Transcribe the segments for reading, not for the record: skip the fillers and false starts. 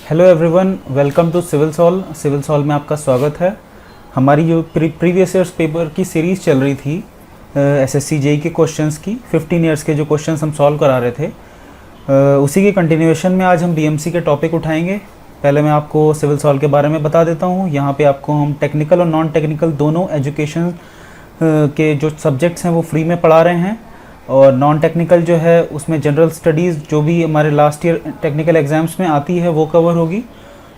Hello everyone, welcome to civil soul में आपका स्वागत है। हमारी जो प्रीवियस ईयर्स पेपर की सीरीज़ चल रही थी एसएससी जेई के क्वेश्चंस की 15 ईयर्स के जो क्वेश्चंस हम सॉल्व करा रहे थे, उसी के कंटिन्यूएशन में आज हम बीएमसी के टॉपिक उठाएंगे। पहले मैं आपको सिविल सॉल के बारे में बता देता हूँ। यहाँ पे आपको हम टेक्निकल और नॉन टेक्निकल दोनों एजुकेशन के जो सब्जेक्ट्स हैं वो फ्री में पढ़ा रहे हैं, और नॉन टेक्निकल जो है उसमें जनरल स्टडीज़ जो भी हमारे लास्ट ईयर टेक्निकल एग्ज़ाम्स में आती है वो कवर होगी।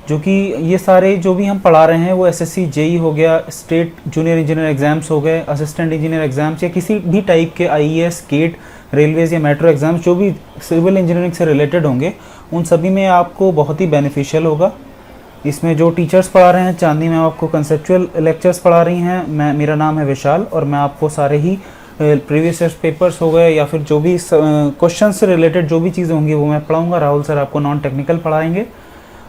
जो कि ये सारे जो भी हम पढ़ा रहे हैं वो एसएससी जेई हो गया, स्टेट जूनियर इंजीनियर एग्ज़ाम्स हो गए, असिस्टेंट इंजीनियर एग्ज़ाम्स या किसी भी टाइप के आईएएस, गेट, रेलवेज़ या मेट्रो एग्ज़ाम्स जो भी सिविल इंजीनियरिंग से रिलेटेड होंगे, उन सभी में आपको बहुत ही बेनिफिशियल होगा। इसमें जो टीचर्स पढ़ा रहे हैं, चांदनी मैम आपको कंसेप्चुअल लेक्चर्स पढ़ा रही हैं, मेरा नाम है विशाल, और मैं आपको सारे ही प्रीवियस ईयर पेपर्स हो गए या फिर जो भी क्वेश्चन से रिलेटेड जो भी चीज़ें होंगी वो मैं पढ़ाऊंगा। राहुल सर आपको नॉन टेक्निकल पढ़ाएंगे।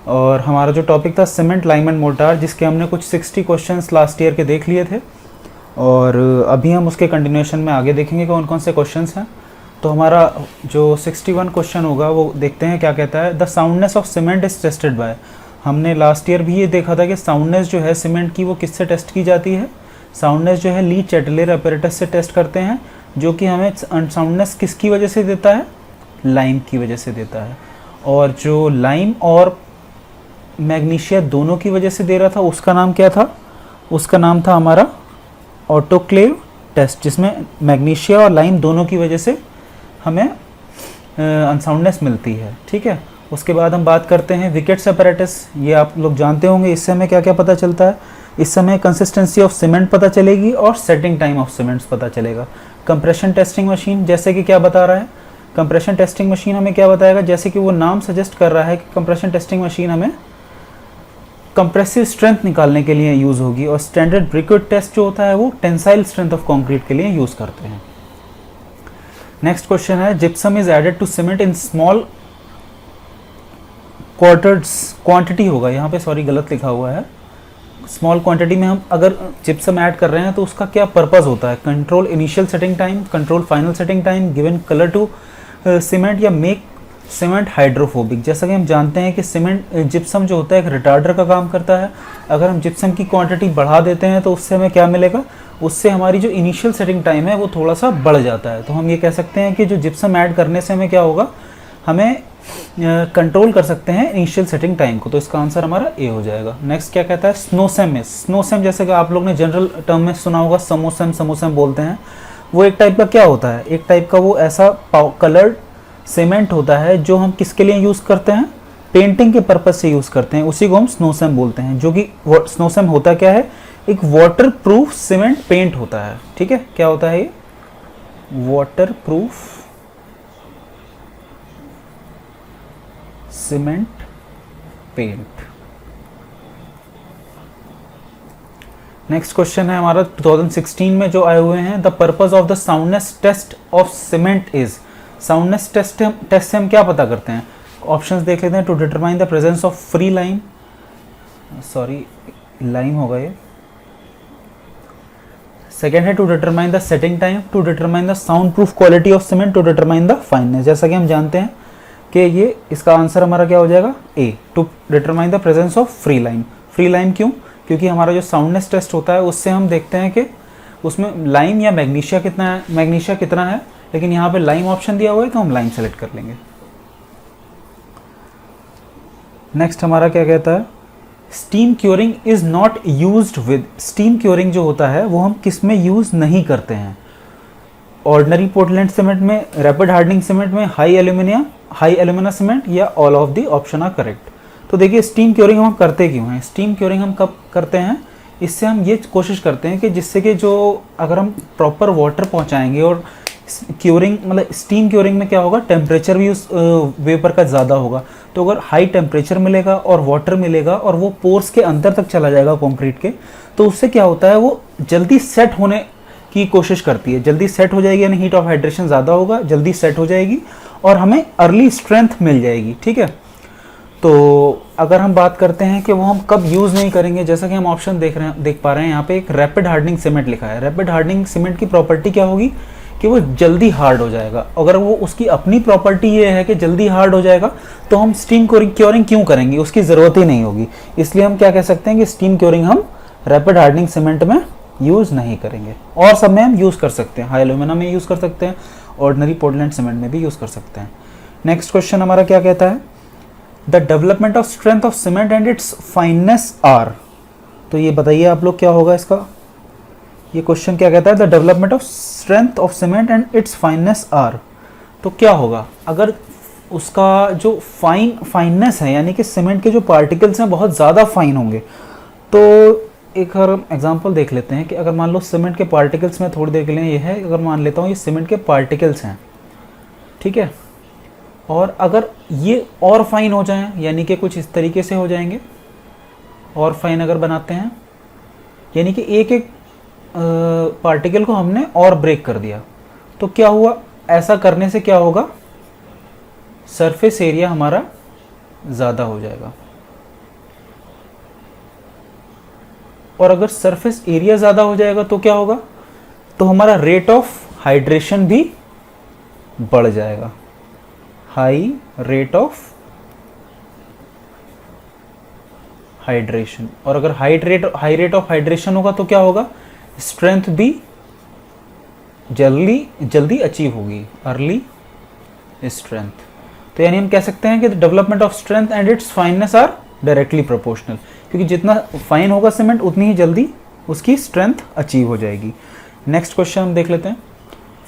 और हमारा जो टॉपिक था सीमेंट, लाइम एंड मोर्टार, जिसके हमने कुछ 60 क्वेश्चंस लास्ट ईयर के देख लिए थे, और अभी हम उसके कंटिन्यूएशन में आगे देखेंगे कौन कौन से क्वेश्चंस हैं। तो हमारा जो 61 क्वेश्चन होगा वो देखते हैं क्या कहता है। The soundness of cement is tested by. हमने लास्ट ईयर भी ये देखा था कि साउंडनेस जो है सीमेंट की वो किससे टेस्ट की जाती है। साउंडनेस जो है ली चैटलेर अपैरेटस से टेस्ट करते हैं, जो कि हमें साउंडनेस किसकी वजह से देता है, लाइम की वजह से देता है। और जो लाइम और मैग्नीशिया दोनों की वजह से दे रहा था उसका नाम क्या था, उसका नाम था हमारा ऑटोक्लेव टेस्ट, जिसमें मैग्नीशिया और लाइम दोनों की वजह से हमें अनसाउंडनेस मिलती है। ठीक है, उसके बाद हम बात करते हैं विकेट्स अपैरेटस। ये आप लोग जानते होंगे, इससे हमें क्या क्या पता चलता है। इस समय कंसिस्टेंसी ऑफ सीमेंट पता चलेगी और सेटिंग टाइम ऑफ सीमेंट्स पता चलेगा। कंप्रेशन टेस्टिंग मशीन जैसे कि क्या बता रहा है, कंप्रेशन टेस्टिंग मशीन हमें क्या बताएगा, जैसे कि वो नाम सजेस्ट कर रहा है कि कंप्रेशन टेस्टिंग मशीन हमें कंप्रेसिव स्ट्रेंथ निकालने के लिए यूज़ होगी, और स्टैंडर्ड ब्रिकेट टेस्ट जो होता है वो टेंसाइल स्ट्रेंथ ऑफ कॉन्क्रीट के लिए यूज़ करते हैं। नेक्स्ट क्वेश्चन है, gypsum is added to cement in small quarters quantity होगा, यहाँ पे सॉरी गलत लिखा हुआ है। स्मॉल क्वांटिटी में हम अगर जिप्सम ऐड कर रहे हैं तो उसका क्या पर्पस होता है, control initial setting time, control final setting time, given colour to cement, या मेक सीमेंट हाइड्रोफोबिक। जैसा कि हम जानते हैं कि सीमेंट जिप्सम जो होता है एक रिटार्डर का काम करता है। अगर हम जिप्सम की क्वांटिटी बढ़ा देते हैं तो उससे हमें क्या मिलेगा, उससे हमारी जो इनिशियल सेटिंग टाइम है वो थोड़ा सा बढ़ जाता है। तो हम ये कह सकते हैं कि जो जिप्सम ऐड करने से हमें क्या होगा, हमें कंट्रोल कर सकते हैं इनिशियल सेटिंग टाइम को। तो इसका आंसर हमारा ए हो जाएगा। नेक्स्ट क्या कहता है, स्नोसेम में, स्नोसेम जैसे कि आप लोग ने जनरल टर्म में सुना होगा, समोसेम बोलते हैं। वो एक टाइप का क्या होता है, एक टाइप का वो ऐसा कलर्ड सीमेंट होता है जो हम किसके लिए यूज़ करते हैं, पेंटिंग के पर्पज से यूज़ करते हैं, उसी को हम स्नोसेम बोलते हैं। जो कि स्नोसेम होता क्या है, एक वाटर प्रूफ सीमेंट पेंट होता है। ठीक है, क्या होता है ये, water proof cement paint. Next question है हमारा 2016 में जो आए हुए हैं, the purpose of the soundness test of cement is. Soundness test से हम क्या पता करते हैं, ऑप्शंस देख लेते हैं। To determine the presence of free lime, sorry lime होगा ये। सेकेंड है to determine the setting time, to determine the sound proof quality of cement, to determine the fineness. जैसा कि हम जानते हैं कि ये इसका आंसर हमारा क्या हो जाएगा, A, to determine the presence of free lime. Free lime क्यों, क्योंकि हमारा जो साउंडनेस टेस्ट होता है उससे हम देखते हैं कि उसमें लाइम या मैग्नीशिया कितना है, मैग्नीशिया कितना है, लेकिन यहाँ पे लाइम ऑप्शन दिया हुआ है तो हम लाइम सेलेक्ट कर लेंगे। नेक्स्ट हमारा क्या कहता है, steam curing is not used with. Steam curing जो होता है वो हम किस में यूज नहीं करते हैं, ऑर्डिनरी पोर्टलैंड सीमेंट में, रैपिड हार्डनिंग सीमेंट में, हाई एल्यूमिना सीमेंट, या all of the option are correct. तो देखिए स्टीम क्योरिंग हम करते क्यों हैं, स्टीम क्योरिंग हम कब करते हैं, इससे हम ये कोशिश करते हैं कि जिससे कि जो अगर हम प्रॉपर वाटर पहुंचाएंगे, और क्योरिंग मतलब स्टीम क्योरिंग में क्या होगा, टेम्परेचर भी उस वेपर का ज़्यादा होगा। तो अगर हाई टेम्परेचर मिलेगा और वाटर मिलेगा और वो पोर्स के अंदर तक चला जाएगा कंक्रीट के, तो उससे क्या होता है, वो जल्दी सेट होने की कोशिश करती है, जल्दी सेट हो जाएगी, यानी हीट ऑफ हाइड्रेशन ज़्यादा होगा, जल्दी सेट हो जाएगी और हमें अर्ली स्ट्रेंथ मिल जाएगी। ठीक है, तो अगर हम बात करते हैं कि वो हम कब यूज़ नहीं करेंगे, जैसा कि हम ऑप्शन देख पा रहे हैं यहाँ पे एक रैपिड हार्डनिंग सीमेंट लिखा है। रैपिड हार्डनिंग सीमेंट की प्रॉपर्टी क्या होगी कि वो जल्दी हार्ड हो जाएगा। अगर वो उसकी अपनी प्रॉपर्टी ये है कि जल्दी हार्ड हो जाएगा तो हम स्टीम क्योरिंग क्यों करेंगे, उसकी ज़रूरत ही नहीं होगी। इसलिए हम क्या कह सकते हैं कि स्टीम क्योरिंग हम रैपिड हार्डनिंग सीमेंट में यूज़ नहीं करेंगे। और सब में हम यूज़ कर सकते हैं, हाई एल्यूमिना में यूज़ कर सकते हैं, ऑर्डिनरी पोर्टलैंड सीमेंट में भी यूज़ कर सकते हैं। नेक्स्ट क्वेश्चन हमारा क्या कहता है, the development of strength of cement and its fineness are. तो ये बताइए आप लोग क्या होगा इसका, ये क्वेश्चन क्या कहता है, the development of strength of cement and its fineness are. तो क्या होगा अगर उसका जो फाइननेस है, यानी कि सीमेंट के जो पार्टिकल्स हैं बहुत ज़्यादा फाइन होंगे। तो एक और एग्जांपल देख लेते हैं कि अगर मान लो सीमेंट के पार्टिकल्स में थोड़ी देर के लिए ये है, अगर मान लेता हूँ ये सीमेंट के पार्टिकल्स हैं, ठीक है, और अगर ये और फाइन हो जाएं, यानी कि कुछ इस तरीके से हो जाएंगे, और फाइन अगर बनाते हैं, यानी कि एक एक पार्टिकल को हमने और ब्रेक कर दिया, तो क्या हुआ, ऐसा करने से क्या होगा, सरफेस एरिया हमारा ज़्यादा हो जाएगा। और अगर सरफेस एरिया ज़्यादा हो जाएगा तो क्या होगा, तो हमारा रेट ऑफ हाइड्रेशन भी बढ़ जाएगा, हाई रेट ऑफ हाइड्रेशन। और अगर हाई रेट ऑफ हाइड्रेशन होगा तो क्या होगा, स्ट्रेंथ भी जल्दी अचीव होगी, अर्ली स्ट्रेंथ। तो यानी हम कह सकते हैं कि development of strength and its fineness are directly proportional, क्योंकि जितना फाइन होगा सीमेंट उतनी ही जल्दी उसकी स्ट्रेंथ अचीव हो जाएगी। नेक्स्ट क्वेश्चन हम देख लेते हैं,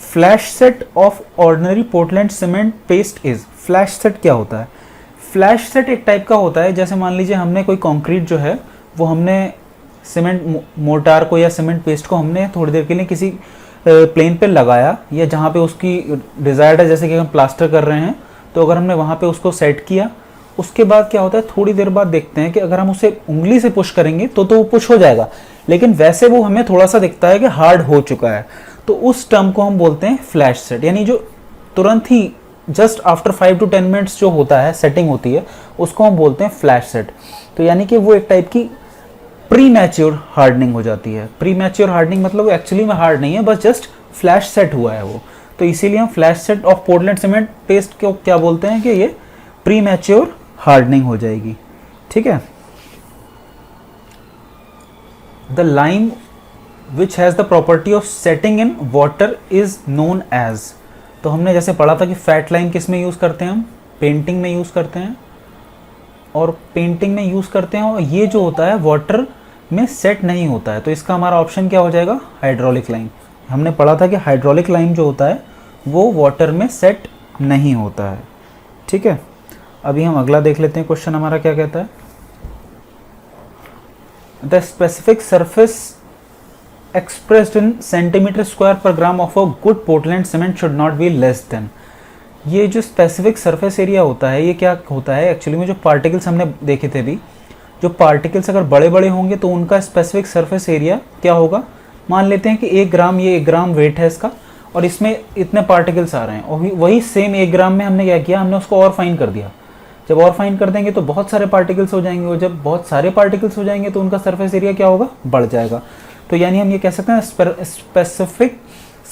flash set of ordinary Portland cement paste is. Flash set क्या होता है, फ्लैश सेट एक टाइप का होता है, जैसे मान लीजिए हमने कोई कंक्रीट जो है वो हमने सीमेंट मोर्टार को या सीमेंट पेस्ट को हमने थोड़ी देर के लिए किसी प्लेन पे लगाया, या जहाँ पे उसकी डिज़ायर्ड है, जैसे कि हम प्लास्टर कर रहे हैं, तो अगर हमने वहाँ पे उसको सेट किया, उसके बाद क्या होता है, थोड़ी देर बाद देखते हैं कि अगर हम उसे उंगली से पुश करेंगे तो वो पुश हो जाएगा, लेकिन वैसे वो हमें थोड़ा सा दिखता है कि हार्ड हो चुका है। तो उस टर्म को हम बोलते हैं फ्लैश सेट, यानी जो तुरंत ही जस्ट आफ्टर 5 to 10 मिनट्स जो होता है, सेटिंग होती है, उसको हम बोलते हैं फ्लैश सेट। तो यानी कि वो एक टाइप की प्री मैच्योर हार्डनिंग हो जाती है। प्री मैच्योर हार्डनिंग मतलब एक्चुअली में हार्ड नहीं है, बस जस्ट फ्लैश सेट हुआ है वो। तो इसीलिए हम flash set of Portland cement paste को क्या बोलते हैं कि ये प्री मैच्योर हार्डनिंग हो जाएगी, ठीक है। The lime which has the property of setting in water is known as. तो हमने जैसे पढ़ा था कि फैट लाइम किस में यूज़ करते हैं, हम पेंटिंग में यूज़ करते हैं, और पेंटिंग में यूज़ करते हैं, और ये जो होता है वाटर में सेट नहीं होता है। तो इसका हमारा ऑप्शन क्या हो जाएगा, हाइड्रोलिक लाइम। हमने पढ़ा था कि हाइड्रोलिक लाइम जो होता है वो वाटर में सेट नहीं होता है, ठीक है। अभी हम अगला देख लेते हैं, क्वेश्चन हमारा क्या कहता है, the specific surface expressed in centimetre square per gram of a good Portland cement should not be less than. ये जो स्पेसिफिक सरफेस एरिया होता है, ये क्या होता है एक्चुअली में, जो पार्टिकल्स हमने देखे थे भी, जो पार्टिकल्स अगर बड़े बड़े होंगे तो उनका स्पेसिफिक सरफेस एरिया क्या होगा। मान लेते हैं कि 1 ग्राम, ये 1 ग्राम वेट है इसका, और इसमें इतने पार्टिकल्स आ रहे हैं, और वही सेम 1 ग्राम में हमने क्या किया, हमने उसको और फाइन कर दिया। जब और फाइन कर देंगे तो बहुत सारे पार्टिकल्स हो जाएंगे, और जब बहुत सारे पार्टिकल्स हो जाएंगे तो उनका सरफेस एरिया क्या होगा, बढ़ जाएगा। तो यानी हम ये कह सकते हैं specific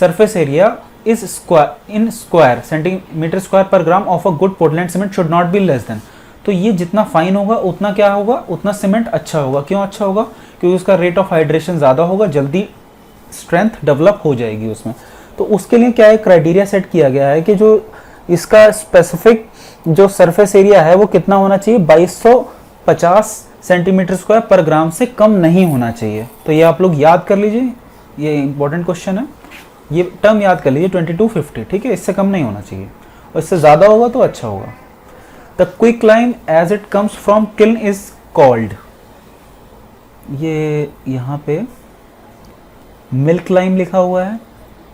surface area is square centimetre square per gram of a good Portland cement should not be less than. तो ये जितना फाइन होगा उतना क्या होगा, उतना सीमेंट अच्छा होगा। क्यों अच्छा होगा, क्योंकि उसका रेट ऑफ हाइड्रेशन ज़्यादा होगा, जल्दी स्ट्रेंथ डेवलप हो जाएगी उसमें। तो उसके लिए क्या है, क्राइटेरिया सेट किया गया है कि जो इसका स्पेसिफिक जो सरफेस एरिया है वो कितना होना चाहिए, 2250 सेंटीमीटर स्क्वायर पर ग्राम से कम नहीं होना चाहिए। तो ये आप लोग याद कर लीजिए, ये इंपॉर्टेंट क्वेश्चन है, ये टर्म याद कर लीजिए 2250, ठीक है, इससे कम नहीं होना चाहिए, और इससे ज़्यादा होगा तो अच्छा होगा। The quick lime as it comes from kiln is called, ये यहाँ पे मिल्क लाइम लिखा हुआ है,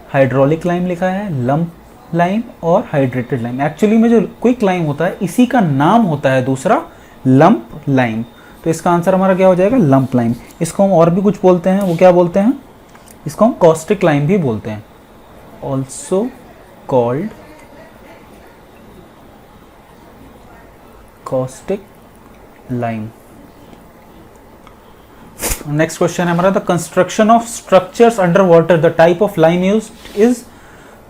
हाइड्रोलिक लाइम लिखा है, लंप लाइम और हाइड्रेटेड लाइम। एक्चुअली में जो क्विक लाइम होता है इसी का नाम होता है दूसरा लंप लाइम। तो इसका आंसर हमारा क्या हो जाएगा, लंप लाइम। इसको हम और भी कुछ बोलते हैं, वो क्या बोलते हैं, इसको हम कॉस्टिक लाइम भी बोलते हैं, also called caustic lime. Next question है हमारा, the construction of structures under water, the type of lime used is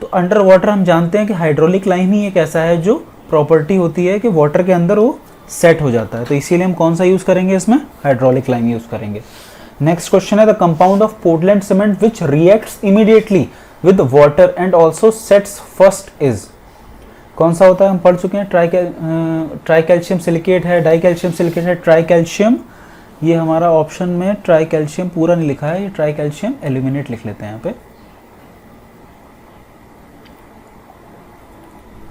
तो अंडर वाटर हम जानते हैं कि हाइड्रोलिक लाइम ही एक ऐसा है जो प्रॉपर्टी होती है कि वाटर के अंदर वो सेट हो जाता है, तो इसीलिए हम कौन सा यूज़ करेंगे इसमें, हाइड्रोलिक लाइम यूज़ करेंगे। नेक्स्ट क्वेश्चन है the compound of Portland cement which reacts immediately with water and also sets first is, कौन सा होता है, हम पढ़ चुके हैं, ट्राई कैल्शियम सिलिकेट है, डाई कैल्शियम सिलिकेट है, ट्राई कैल्शियम, ये हमारा ऑप्शन में ट्राई कैल्शियम पूरा नहीं लिखा है, ये ट्राई कैल्शियम एल्यूमिनेट लिख लेते हैं यहाँ पे।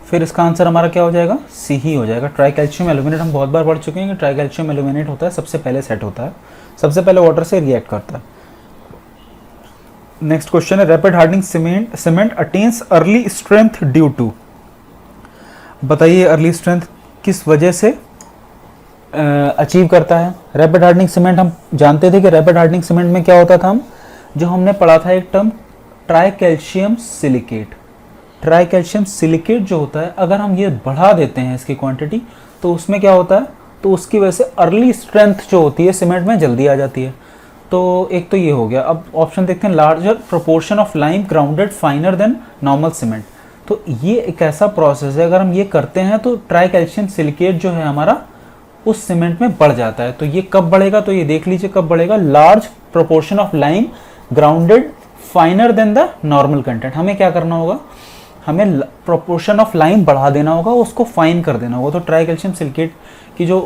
फिर इसका आंसर हमारा क्या हो जाएगा, सी ही हो जाएगा। ट्राई कैल्शियम एल्यूमिनेट हम बहुत बार पढ़ चुके हैं कि ट्राई कैल्शियम एल्यूमिनेट होता है, सबसे पहले सेट होता है, सबसे पहले वाटर से रिएक्ट करता है। नेक्स्ट क्वेश्चन है rapid hardening cement attains early strength due to, बताइए अर्ली स्ट्रेंथ किस वजह से अचीव करता है। रैपिड हार्डनिंग सीमेंट हम जानते थे कि रैपिड हार्डनिंग सीमेंट में क्या होता था, हम जो हमने पढ़ा था एक term try calcium silicate, try calcium silicate जो होता है अगर हम ये बढ़ा देते हैं इसकी क्वांटिटी तो उसमें क्या होता है, तो उसकी वजह से अर्ली स्ट्रेंथ जो होती है सीमेंट में जल्दी आ जाती है। तो एक तो ये हो गया। अब ऑप्शन देखते हैं, larger proportion of lime grounded finer than normal cement, तो ये एक ऐसा प्रोसेस है अगर हम ये करते हैं तो ट्राई कैल्शियम सिलिकेट जो है हमारा उस सीमेंट में बढ़ जाता है। तो ये कब बढ़ेगा, तो ये देख लीजिए कब बढ़ेगा, large proportion of lime grounded finer than the normal content. हमें क्या करना होगा, हमें प्रोपोर्शन ऑफ लाइम बढ़ा देना होगा, उसको फाइन कर देना होगा। तो ट्राई कैल्शियम सिलिकेट की जो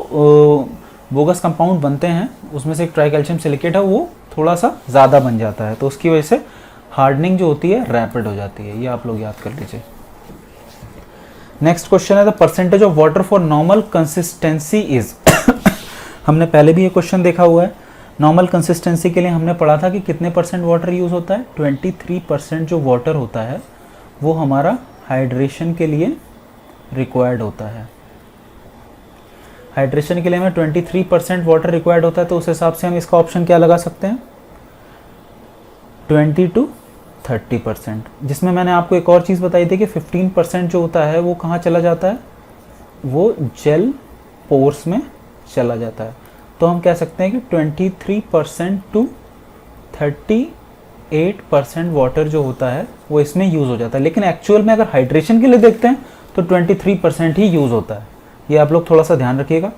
बोगस कंपाउंड बनते हैं उसमें से एक ट्राई कैल्शियम सिलिकेट है वो थोड़ा सा ज़्यादा बन जाता है, तो उसकी वजह से हार्डनिंग जो होती है रैपिड हो जाती है, ये आप लोग याद कर लीजिए। नेक्स्ट क्वेश्चन है the percentage of water for normal consistency is हमने पहले भी ये क्वेश्चन देखा हुआ है। नॉर्मल कंसिस्टेंसी के लिए हमने पढ़ा था कि कितने परसेंट वाटर यूज होता है, 23% जो वाटर होता है वो हमारा हाइड्रेशन के लिए रिक्वायर्ड होता है। हाइड्रेशन के लिए हमें 23% वाटर रिक्वायर्ड होता है, तो उस हिसाब से हम इसका ऑप्शन क्या लगा सकते हैं, 20 to 30%, जिसमें मैंने आपको एक और चीज़ बताई थी कि 15% जो होता है वो कहाँ चला जाता है, वो जेल पोर्स में चला जाता है। तो हम कह सकते हैं कि 23% to 38% वाटर जो होता है वो इसमें यूज़ हो जाता है, लेकिन एक्चुअल में अगर हाइड्रेशन के लिए देखते हैं तो 23% ही यूज़ होता है, ये आप लोग थोड़ा सा ध्यान रखिएगा।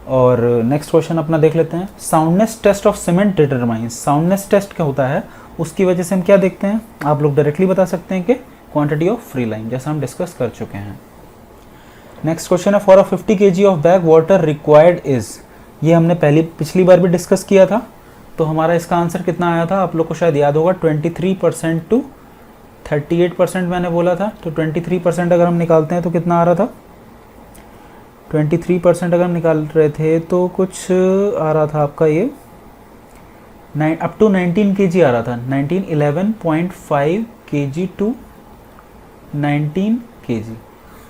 और नेक्स्ट क्वेश्चन अपना देख लेते हैं, soundness test of cement determines, soundness test क्या होता है उसकी वजह से हम क्या देखते हैं, आप लोग डायरेक्टली बता सकते हैं कि क्वांटिटी ऑफ फ्री लाइन, जैसा हम डिस्कस कर चुके हैं। नेक्स्ट क्वेश्चन है for a 50 kg of bag water required is, ये हमने पिछली बार भी डिस्कस किया था, तो हमारा इसका आंसर कितना आया था आप लोग को शायद याद होगा, 23% to 38% मैंने बोला था। तो 23% अगर हम निकालते हैं तो कितना आ रहा था, 23% अगर हम निकाल रहे थे तो कुछ आ रहा था आपका ये अप टू 19 kg आ रहा था, 11.5 kg टू 19 kg।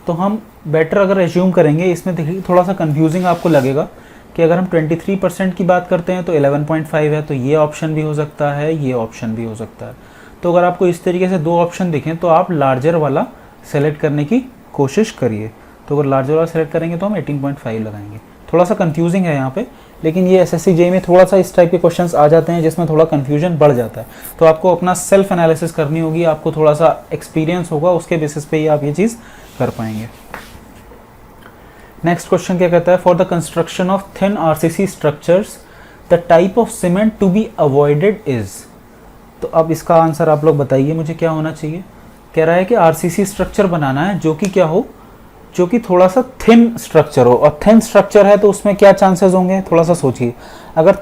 तो हम बेटर अगर एज्यूम करेंगे, इसमें देखिए थोड़ा सा कंफ्यूजिंग आपको लगेगा कि अगर हम 23% की बात करते हैं तो 11.5 है, तो ये ऑप्शन भी हो सकता है, ये ऑप्शन भी हो सकता है। तो अगर आपको इस तरीके से दो ऑप्शन दिखें तो आप लार्जर वाला सेलेक्ट करने की कोशिश करिए। तो अगर लार्जर वाला सेलेक्ट करेंगे तो हम 18.5 लगाएंगे। थोड़ा सा कंफ्यूजिंग है यहाँ पे, लेकिन ये एसएससी जेईई में थोड़ा सा इस टाइप के क्वेश्चंस आ जाते हैं जिसमें थोड़ा कंफ्यूजन बढ़ जाता है, तो आपको अपना सेल्फ एनालिसिस करनी होगी, आपको थोड़ा सा एक्सपीरियंस होगा, उसके बेसिस पे ही आप ये चीज़ कर पाएंगे। नेक्स्ट क्वेश्चन क्या कहता है, for the construction of thin RCC structures the type of cement to be avoided is, तो अब इसका आंसर आप लोग बताइए मुझे क्या होना चाहिए। कह रहा है कि आरसीसी स्ट्रक्चर बनाना है जो कि क्या हो, जो कि थोड़ा सा थिन स्ट्रक्चर हो, और थिन स्ट्रक्चर है तो उसमें क्या चांसेस होंगे, थोड़ा सा सोचिए। अगर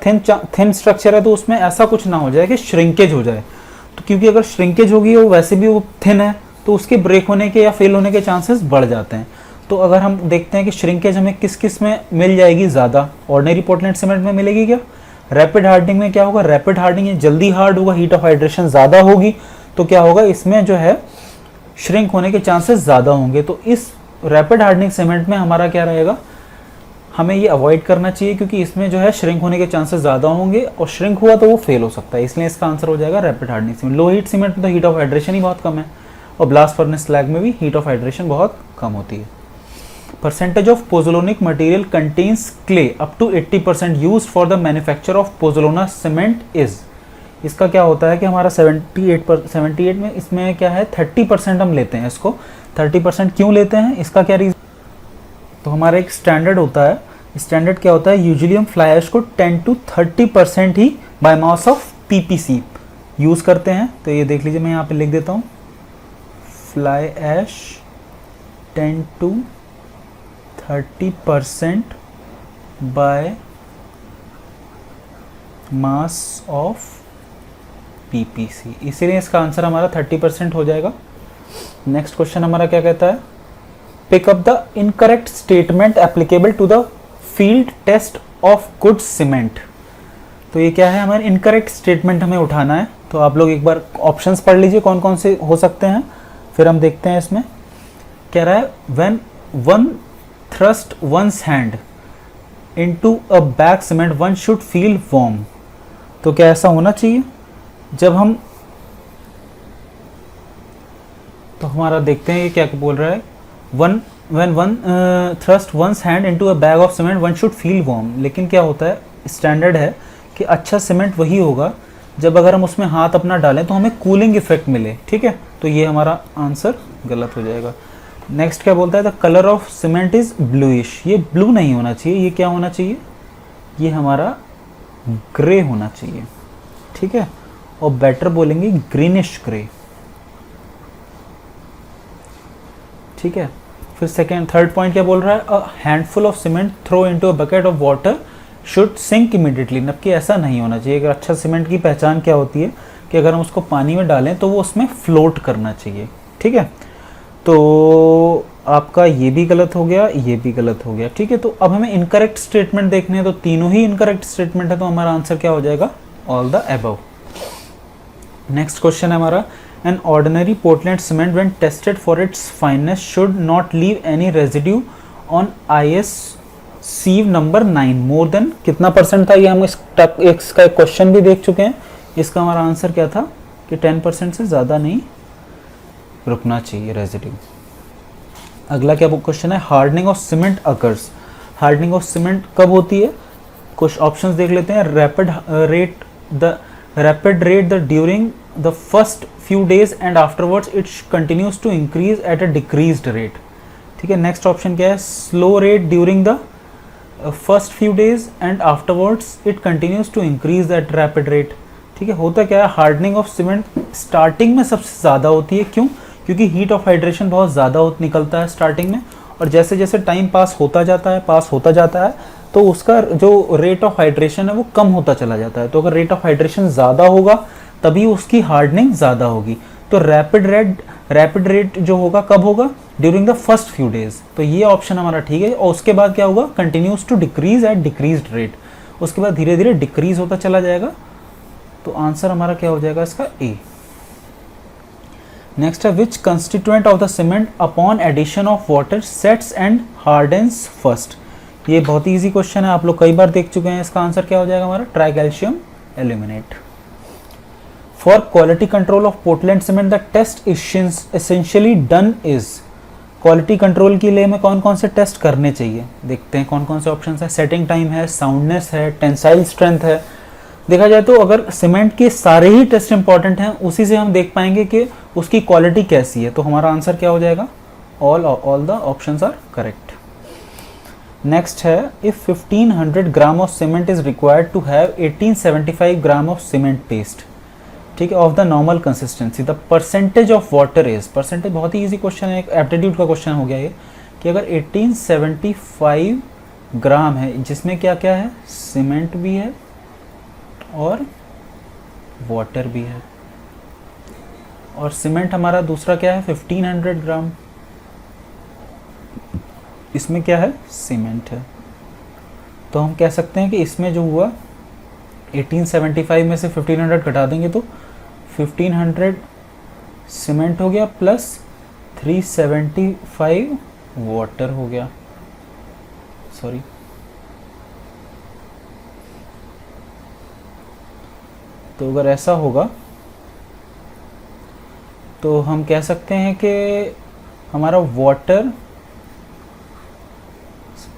थिन स्ट्रक्चर है तो उसमें ऐसा कुछ ना हो जाए कि श्रिंकेज हो जाए, तो क्योंकि अगर श्रिंकेज होगी वो वैसे भी वो थिन है तो उसके ब्रेक होने के या फेल होने के चांसेस बढ़ जाते हैं। तो अगर हम देखते हैं कि श्रिंकेज हमें किस किस में मिल जाएगी ज़्यादा, ऑर्डिनरी पोर्टलैंड सीमेंट में मिलेगी क्या, रैपिड हार्डनिंग में क्या होगा, रैपिड हार्डनिंग जल्दी हार्ड होगा, हीट ऑफ हाइड्रेशन ज़्यादा होगी, तो क्या होगा इसमें जो है श्रिंक होने के चांसेस ज़्यादा होंगे। तो इस रैपिड हार्डनिंग सीमेंट में हमारा क्या रहेगा, हमें ये अवॉइड करना चाहिए क्योंकि इसमें जो है श्रिंक होने के चांसेस ज़्यादा होंगे, और श्रिंक हुआ तो वो फेल हो सकता है, इसलिए इसका आंसर हो जाएगा rapid hardening cement. Low heat cement में तो हीट ऑफ हाइड्रेशन ही बहुत कम है, और ब्लास्ट फर्नेस स्लैग में भी हीट ऑफ हाइड्रेशन बहुत कम होती है। Percentage of pozzolanic material contains clay up to 80% used for the manufacture of pozzolana cement is, इसका क्या होता है कि हमारा 78 में इसमें क्या है 30% हम लेते हैं इसको। 30% क्यों लेते हैं, इसका क्या रीज़न, तो हमारा एक स्टैंडर्ड होता है, स्टैंडर्ड क्या होता है, यूजुअली हम फ्लाई ऐश को 10 to 30% he bye mass of PPC use करते हैं। तो ये देख लीजिए, मैं यहाँ पे लिख देता हूँ, fly ash 10 to 30% by mass of PPC, इसीलिए इसका आंसर हमारा 30% हो जाएगा। नेक्स्ट क्वेश्चन हमारा क्या कहता है, pick up the incorrect statement applicable to the field test of good cement. तो ये क्या है, हमारे इनकरेक्ट स्टेटमेंट हमें उठाना है। तो आप लोग एक बार ऑप्शंस पढ़ लीजिए कौन कौन से हो सकते हैं, फिर हम देखते हैं। इसमें कह रहा है when one thrust one's hand into a bag cement one should feel warm. तो क्या ऐसा होना चाहिए, जब हम, तो हमारा देखते हैं ये क्या बोल रहा है, when one thrust one's hand into a bag of cement one should feel warm। लेकिन क्या होता है, स्टैंडर्ड है कि अच्छा सीमेंट वही होगा जब अगर हम उसमें हाथ अपना डालें तो हमें कूलिंग इफेक्ट मिले, ठीक है। तो ये हमारा आंसर गलत हो जाएगा। नेक्स्ट क्या बोलता है, the colour of cement is bluish. ये ब्लू नहीं होना चाहिए, ये क्या होना चाहिए, ये हमारा ग्रे होना चाहिए, ठीक है। और बेटर बोलेंगे ग्रीनिश ग्रे, ठीक है। फिर थर्ड पॉइंट क्या बोल रहा है, a handful of cement throw into a bucket of water should sink immediately. नबकि ऐसा नहीं होना चाहिए। अगर अच्छा सीमेंट की पहचान क्या होती है कि अगर हम उसको पानी में डालें तो वो उसमें फ्लोट करना चाहिए, ठीक है। तो आपका ये भी गलत हो गया, ये भी गलत हो गया, ठीक है। तो अब हमें इनकरेक्ट स्टेटमेंट देखने हैं, तो तीनों ही इनकरेक्ट स्टेटमेंट है, तो हमारा आंसर क्या हो जाएगा, all the above. Next question है हमारा, an ordinary Portland cement when tested for its fineness should not leave any residue on IS sieve number 9 more than कितना परसेंट था, ये हम इसका एक क्वेश्चन भी देख चुके हैं। इसका हमारा आंसर क्या था कि 10% से ज़्यादा नहीं रुकना चाहिए रेजिड्यू। अगला क्या क्वेश्चन है, hardening of cement occurs. Hardening of cement कब होती है, कुछ ऑप्शंस देख लेते हैं। rapid rate the during the first few days and afterwards it continues to increase at a decreased rate, ठीक है। नेक्स्ट ऑप्शन क्या है, slow rate during the first few days and afterwards it continues to increase at rapid rate, ठीक है। होता क्या है, hardening of cement starting में सबसे ज़्यादा होती है, क्यों, क्योंकि हीट ऑफ हाइड्रेशन बहुत ज़्यादा निकलता है स्टार्टिंग में, और जैसे जैसे टाइम पास होता जाता है तो उसका जो रेट ऑफ हाइड्रेशन है वो कम होता चला जाता है। तो अगर रेट ऑफ हाइड्रेशन ज़्यादा होगा तभी उसकी हार्डनिंग ज़्यादा होगी। तो रैपिड रेट जो होगा कब होगा, during the first few days. तो ये ऑप्शन हमारा ठीक है। और उसके बाद क्या होगा, continues to decrease at decreased rate, उसके बाद धीरे धीरे डिक्रीज होता चला जाएगा। तो आंसर हमारा क्या हो जाएगा इसका, ए। नेक्स्ट है, which constituent of the cement upon addition of water sets and hardens first. ये बहुत ही ईजी क्वेश्चन है, आप लोग कई बार देख चुके हैं। इसका आंसर क्या हो जाएगा हमारा, try calcium aluminate. For quality control of Portland cement the test essentially done is. Quality control के लिए हमें कौन कौन से टेस्ट करने चाहिए, देखते हैं कौन कौन से ऑप्शन है। सेटिंग टाइम है, साउंडनेस है, टेंसाइल स्ट्रेंथ है। देखा जाए तो अगर सीमेंट के सारे ही टेस्ट इंपॉर्टेंट हैं, उसी से हम देख पाएंगे कि उसकी क्वालिटी कैसी है। तो हमारा आंसर क्या हो जाएगा, all the options are correct. Next है, if 1500 gram of cement is required to have 1875 gram of cement paste, ठीक है, of the normal consistency, the percentage of water is. Percentage बहुत ही इजी क्वेश्चन है, एक एप्टीट्यूड का question हो गया ये, कि अगर 1875 ग्राम है, जिसमें क्या क्या है, सीमेंट भी है और वाटर भी है, और सीमेंट हमारा दूसरा क्या है 1500 ग्राम, इसमें क्या है, सीमेंट है। तो हम कह सकते हैं कि इसमें जो हुआ 1875 में से 1500 घटा देंगे तो 1500 सीमेंट हो गया प्लस 375 वाटर हो गया, सॉरी। तो अगर ऐसा होगा तो हम कह सकते हैं कि हमारा वाटर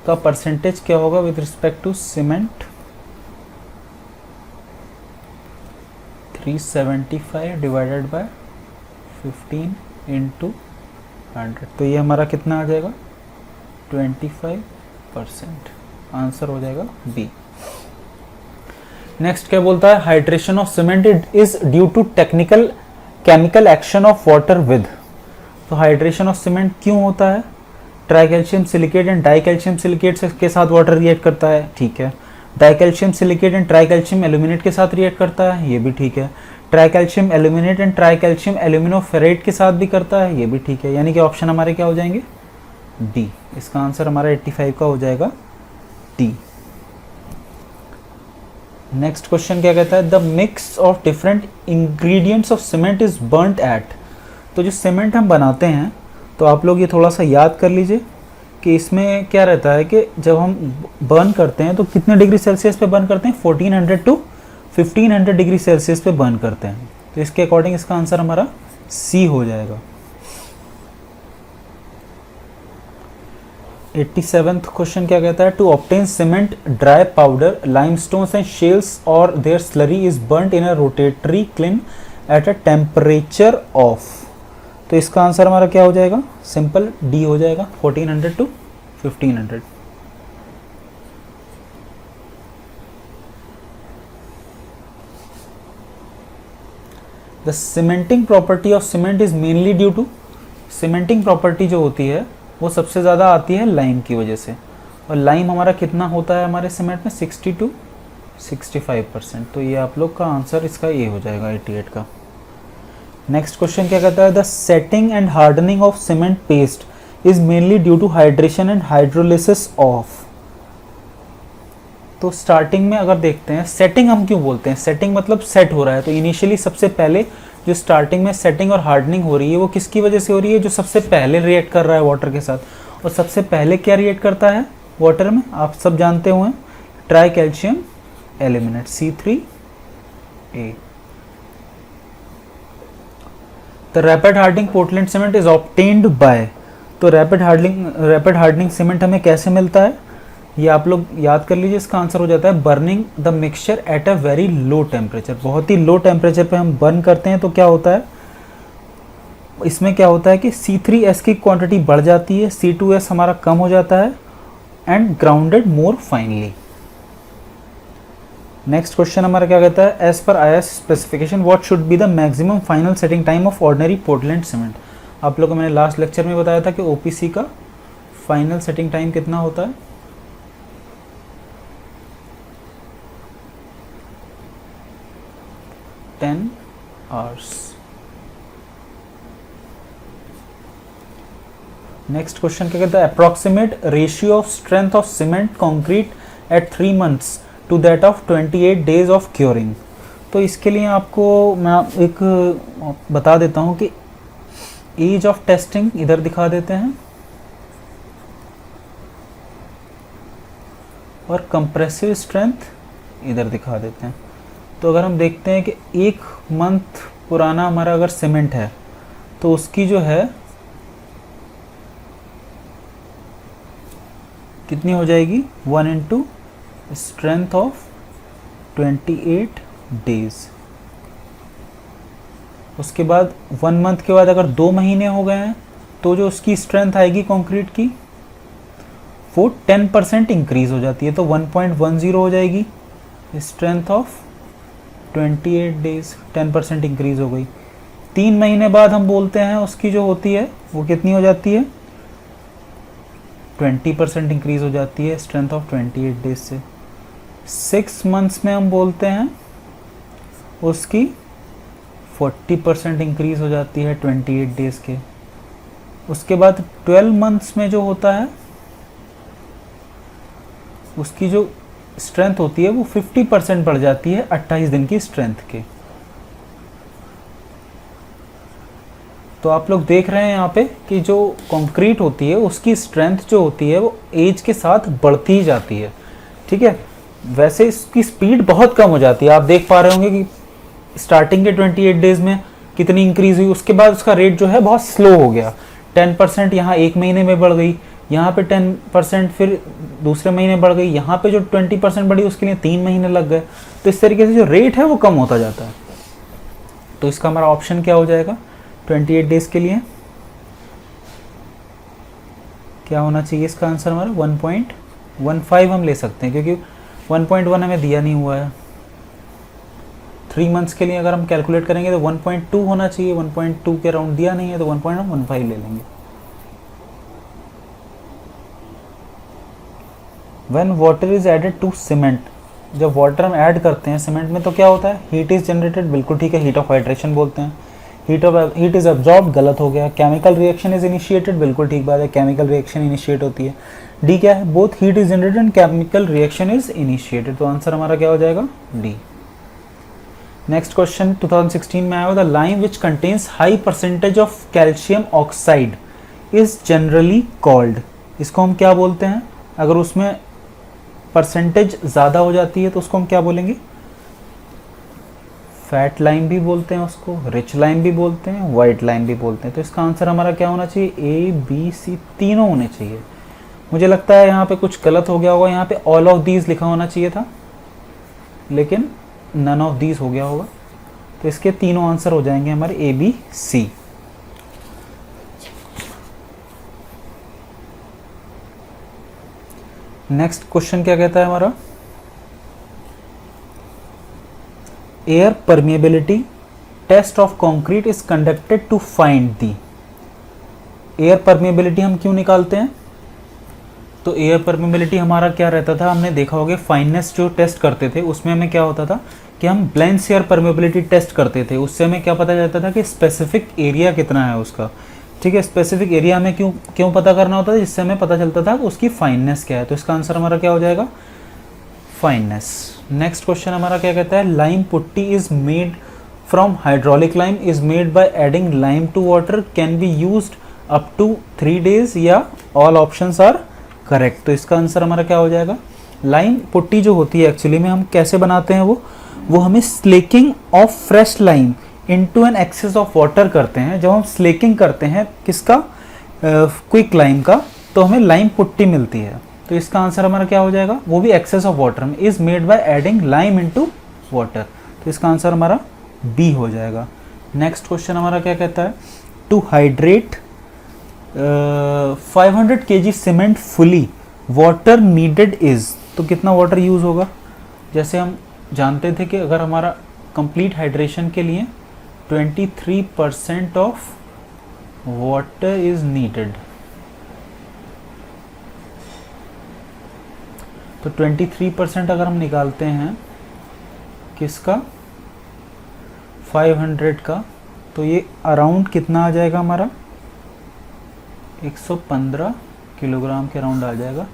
का परसेंटेज क्या होगा with respect to cement, 375 divided by 15 into 100, तो ये हमारा कितना आ जाएगा 25%। आंसर हो जाएगा बी। नेक्स्ट क्या बोलता है, hydration of cement is due to technical chemical action of water with. तो हाइड्रेशन ऑफ सीमेंट क्यों होता है, tri calcium silicate and di calcium silicate के साथ वाटर रिएक्ट करता है, ठीक है। Di calcium silicate and tri calcium aluminate के साथ रिएक्ट करता है, ये भी ठीक है। Tri calcium aluminate and tri calcium aluminoferrite के साथ भी करता है, ये भी ठीक है। यानी कि ऑप्शन हमारे क्या हो जाएंगे, डी। इसका आंसर हमारा 85 का हो जाएगा डी। नेक्स्ट क्वेश्चन क्या कहता है, the mix of different ingredients of cement is burnt at. तो जो सीमेंट हम बनाते हैं, तो आप लोग ये थोड़ा सा याद कर लीजिए कि इसमें क्या रहता है कि जब हम बर्न करते हैं तो कितने डिग्री सेल्सियस पे बर्न करते हैं, 1400 टू 1500 डिग्री सेल्सियस पे बर्न करते हैं। तो इसके अकॉर्डिंग इसका आंसर हमारा सी हो जाएगा। 87th क्वेश्चन क्या कहता है, to obtain cement dry powder limestones and shales और their slurry is burned in a rotary kiln at a temperature of. तो इसका आंसर हमारा क्या हो जाएगा, सिंपल डी हो जाएगा, 1400 to 1500। The cementing property of cement is mainly due to. Cementing property जो होती है वो सबसे ज़्यादा आती है लाइम की वजह से, और लाइम हमारा कितना होता है हमारे सीमेंट में, 60 टू 65%। तो ये आप लोग का आंसर इसका ये हो जाएगा 88 का। नेक्स्ट क्वेश्चन क्या कहता है, the setting and hardening of cement paste is mainly due to hydration and hydrolysis of. तो स्टार्टिंग में अगर देखते हैं, सेटिंग हम क्यों बोलते हैं, सेटिंग मतलब सेट हो रहा है। तो इनिशियली सबसे पहले जो स्टार्टिंग में सेटिंग और हार्डनिंग हो रही है वो किसकी वजह से हो रही है, जो सबसे पहले रिएक्ट कर रहा है वाटर के साथ। और सबसे पहले क्या रिएक्ट करता है वाटर में, आप सब जानते हुए, try calcium aluminate C3A। The rapid hardening Portland cement is obtained by. तो रैपिड हार्डनिंग सीमेंट हमें कैसे मिलता है, ये आप लोग याद कर लीजिए। इसका आंसर हो जाता है burning the mixture at a very low temperature. बहुत ही लो टेम्परेचर पे हम बर्न करते हैं तो क्या होता है, इसमें क्या होता है कि C3S की क्वांटिटी बढ़ जाती है, C2S हमारा कम हो जाता है, and grounded more finely. Next question हमारा क्या कहता है, एज पर IS specification what should be the maximum final setting time of ordinary Portland cement. आप लोगों को मैंने लास्ट लेक्चर में बताया था कि OPC का फाइनल सेटिंग टाइम कितना होता है, 10 आवर्स। नेक्स्ट क्वेश्चन क्या कहता है, approximate ratio of strength of cement concrete at 3 months to that of 28 days of curing. तो इसके लिए आपको मैं एक बता देता हूँ कि एज ऑफ टेस्टिंग इधर दिखा देते हैं और कंप्रेसिव स्ट्रेंथ इधर दिखा देते हैं। तो अगर हम देखते हैं कि 1 month पुराना हमारा अगर सीमेंट है तो उसकी जो है कितनी हो जाएगी, 1 into स्ट्रेंथ ऑफ 28 days। उसके बाद 1 month के बाद अगर 2 महीने हो गए हैं तो जो उसकी स्ट्रेंथ आएगी कंक्रीट की वो 10% इंक्रीज हो जाती है, तो 1.10 हो जाएगी स्ट्रेंथ ऑफ 28 days, 10% इंक्रीज हो गई। 3 महीने बाद हम बोलते हैं उसकी जो होती है वो कितनी हो जाती है, 20% इंक्रीज हो जाती है स्ट्रेंथ ऑफ 28 days से। 6 months में हम बोलते हैं उसकी 40% इंक्रीज हो जाती है 28 days के। उसके बाद 12 months में जो होता है उसकी जो स्ट्रेंथ होती है वो 50% बढ़ जाती है 28 दिन की स्ट्रेंथ के। तो आप लोग देख रहे हैं यहाँ पे कि जो कंक्रीट होती है उसकी स्ट्रेंथ जो होती है वो एज के साथ बढ़ती ही जाती है, ठीक है। वैसे इसकी स्पीड बहुत कम हो जाती है, आप देख पा रहे होंगे कि स्टार्टिंग के 28 डेज में कितनी इंक्रीज हुई, उसके बाद उसका रेट जो है बहुत स्लो हो गया। 10% यहाँ 1 महीने में बढ़ गई, यहाँ पे 10% फिर दूसरे महीने बढ़ गई, यहाँ पे जो 20% बढ़ी उसके लिए 3 महीने लग गए। तो इस तरीके से जो रेट है वो कम होता जाता है। तो इसका हमारा ऑप्शन क्या हो जाएगा 28 डेज के लिए? क्या होना चाहिए इसका आंसर हमारा 1.15 हम ले सकते हैं, क्योंकि 1.1 हमें दिया नहीं हुआ है। 3 मंथ्स के लिए अगर हम कैलकुलेट करेंगे तो 1.2 होना चाहिए, 1.2 के अराउंड दिया नहीं है तो 1.15 ले लेंगे। When water is added to cement, जब वाटर हम ऐड करते हैं सीमेंट में तो क्या होता है, हीट इज जनरेटेड, बिल्कुल ठीक है, हीट ऑफ हाइड्रेशन बोलते हैं। हीट इज एब्जॉर्ब, गलत हो गया। केमिकल रिएक्शन इज इनिशिएटेड, बिल्कुल ठीक बात है, केमिकल रिएक्शन इनिशिएट होती है। डी क्या है, both heat is generated and chemical reaction is initiated, तो आंसर हमारा क्या हो जाएगा डी। नेक्स्ट क्वेश्चन 2016 में आया हुआ, the lime which contains high percentage of calcium oxide is generally called, इसको हम क्या बोलते हैं? अगर उसमें परसेंटेज ज़्यादा हो जाती है तो उसको हम क्या बोलेंगे? फैट लाइम भी बोलते हैं उसको, रिच लाइम भी बोलते हैं, वाइट लाइम भी बोलते हैं। तो इसका आंसर हमारा क्या होना चाहिए? ए बी सी तीनों होने चाहिए। मुझे लगता है यहाँ पे कुछ गलत हो गया होगा, यहाँ पे ऑल ऑफ दीज लिखा होना चाहिए था, लेकिन नन ऑफ दीज हो गया होगा। तो इसके तीनों आंसर हो जाएंगे हमारे A B C. Next question क्या कहता है हमारा, air permeability test of concrete is conducted to find the. Air permeability हम क्यों निकालते हैं? तो एयर परमिएबिलिटी हमारा क्या रहता था, हमने देखा होगा फाइननेस जो टेस्ट करते थे उसमें हमें क्या होता था कि हम ब्लेंस एयर परमिएबिलिटी टेस्ट करते थे, उससे हमें क्या पता चलता था कि स्पेसिफिक एरिया कितना है उसका, ठीक है। स्पेसिफिक एरिया हमें क्यों पता करना होता था, जिससे हमें पता चलता था कि उसकी फाइननेस क्या है। तो इसका आंसर हमारा क्या हो जाएगा फाइननेस। नेक्स्ट क्वेश्चन हमारा क्या कहता है, lime putty is made from hydraulic lime is made by adding lime to water, can be used up to 3 days, या ऑल ऑप्शंस आर करेक्ट। तो इसका आंसर हमारा क्या हो जाएगा, लाइम पुट्टी जो होती है एक्चुअली में हम कैसे बनाते हैं, वो हमें slaking of fresh lime into an excess of water करते हैं। जब हम स्लेकिंग करते हैं किसका, क्विक लाइम का, तो हमें लाइम पुट्टी मिलती है। तो इसका आंसर हमारा क्या हो जाएगा, वो भी एक्सेस ऑफ वाटर में, is made by adding lime into water. तो इसका आंसर हमारा बी हो जाएगा। नेक्स्ट क्वेश्चन हमारा क्या कहता है, to hydrate 500 kg cement fully water needed is, तो कितना वाटर यूज होगा? जैसे हम जानते थे कि अगर हमारा कंप्लीट हाइड्रेशन के लिए 23% ऑफ वाटर इज नीडेड, तो 23% अगर हम निकालते हैं किसका, 500 का, तो ये अराउंड कितना आ जाएगा हमारा 115 किलोग्राम के अराउंड आ जाएगा।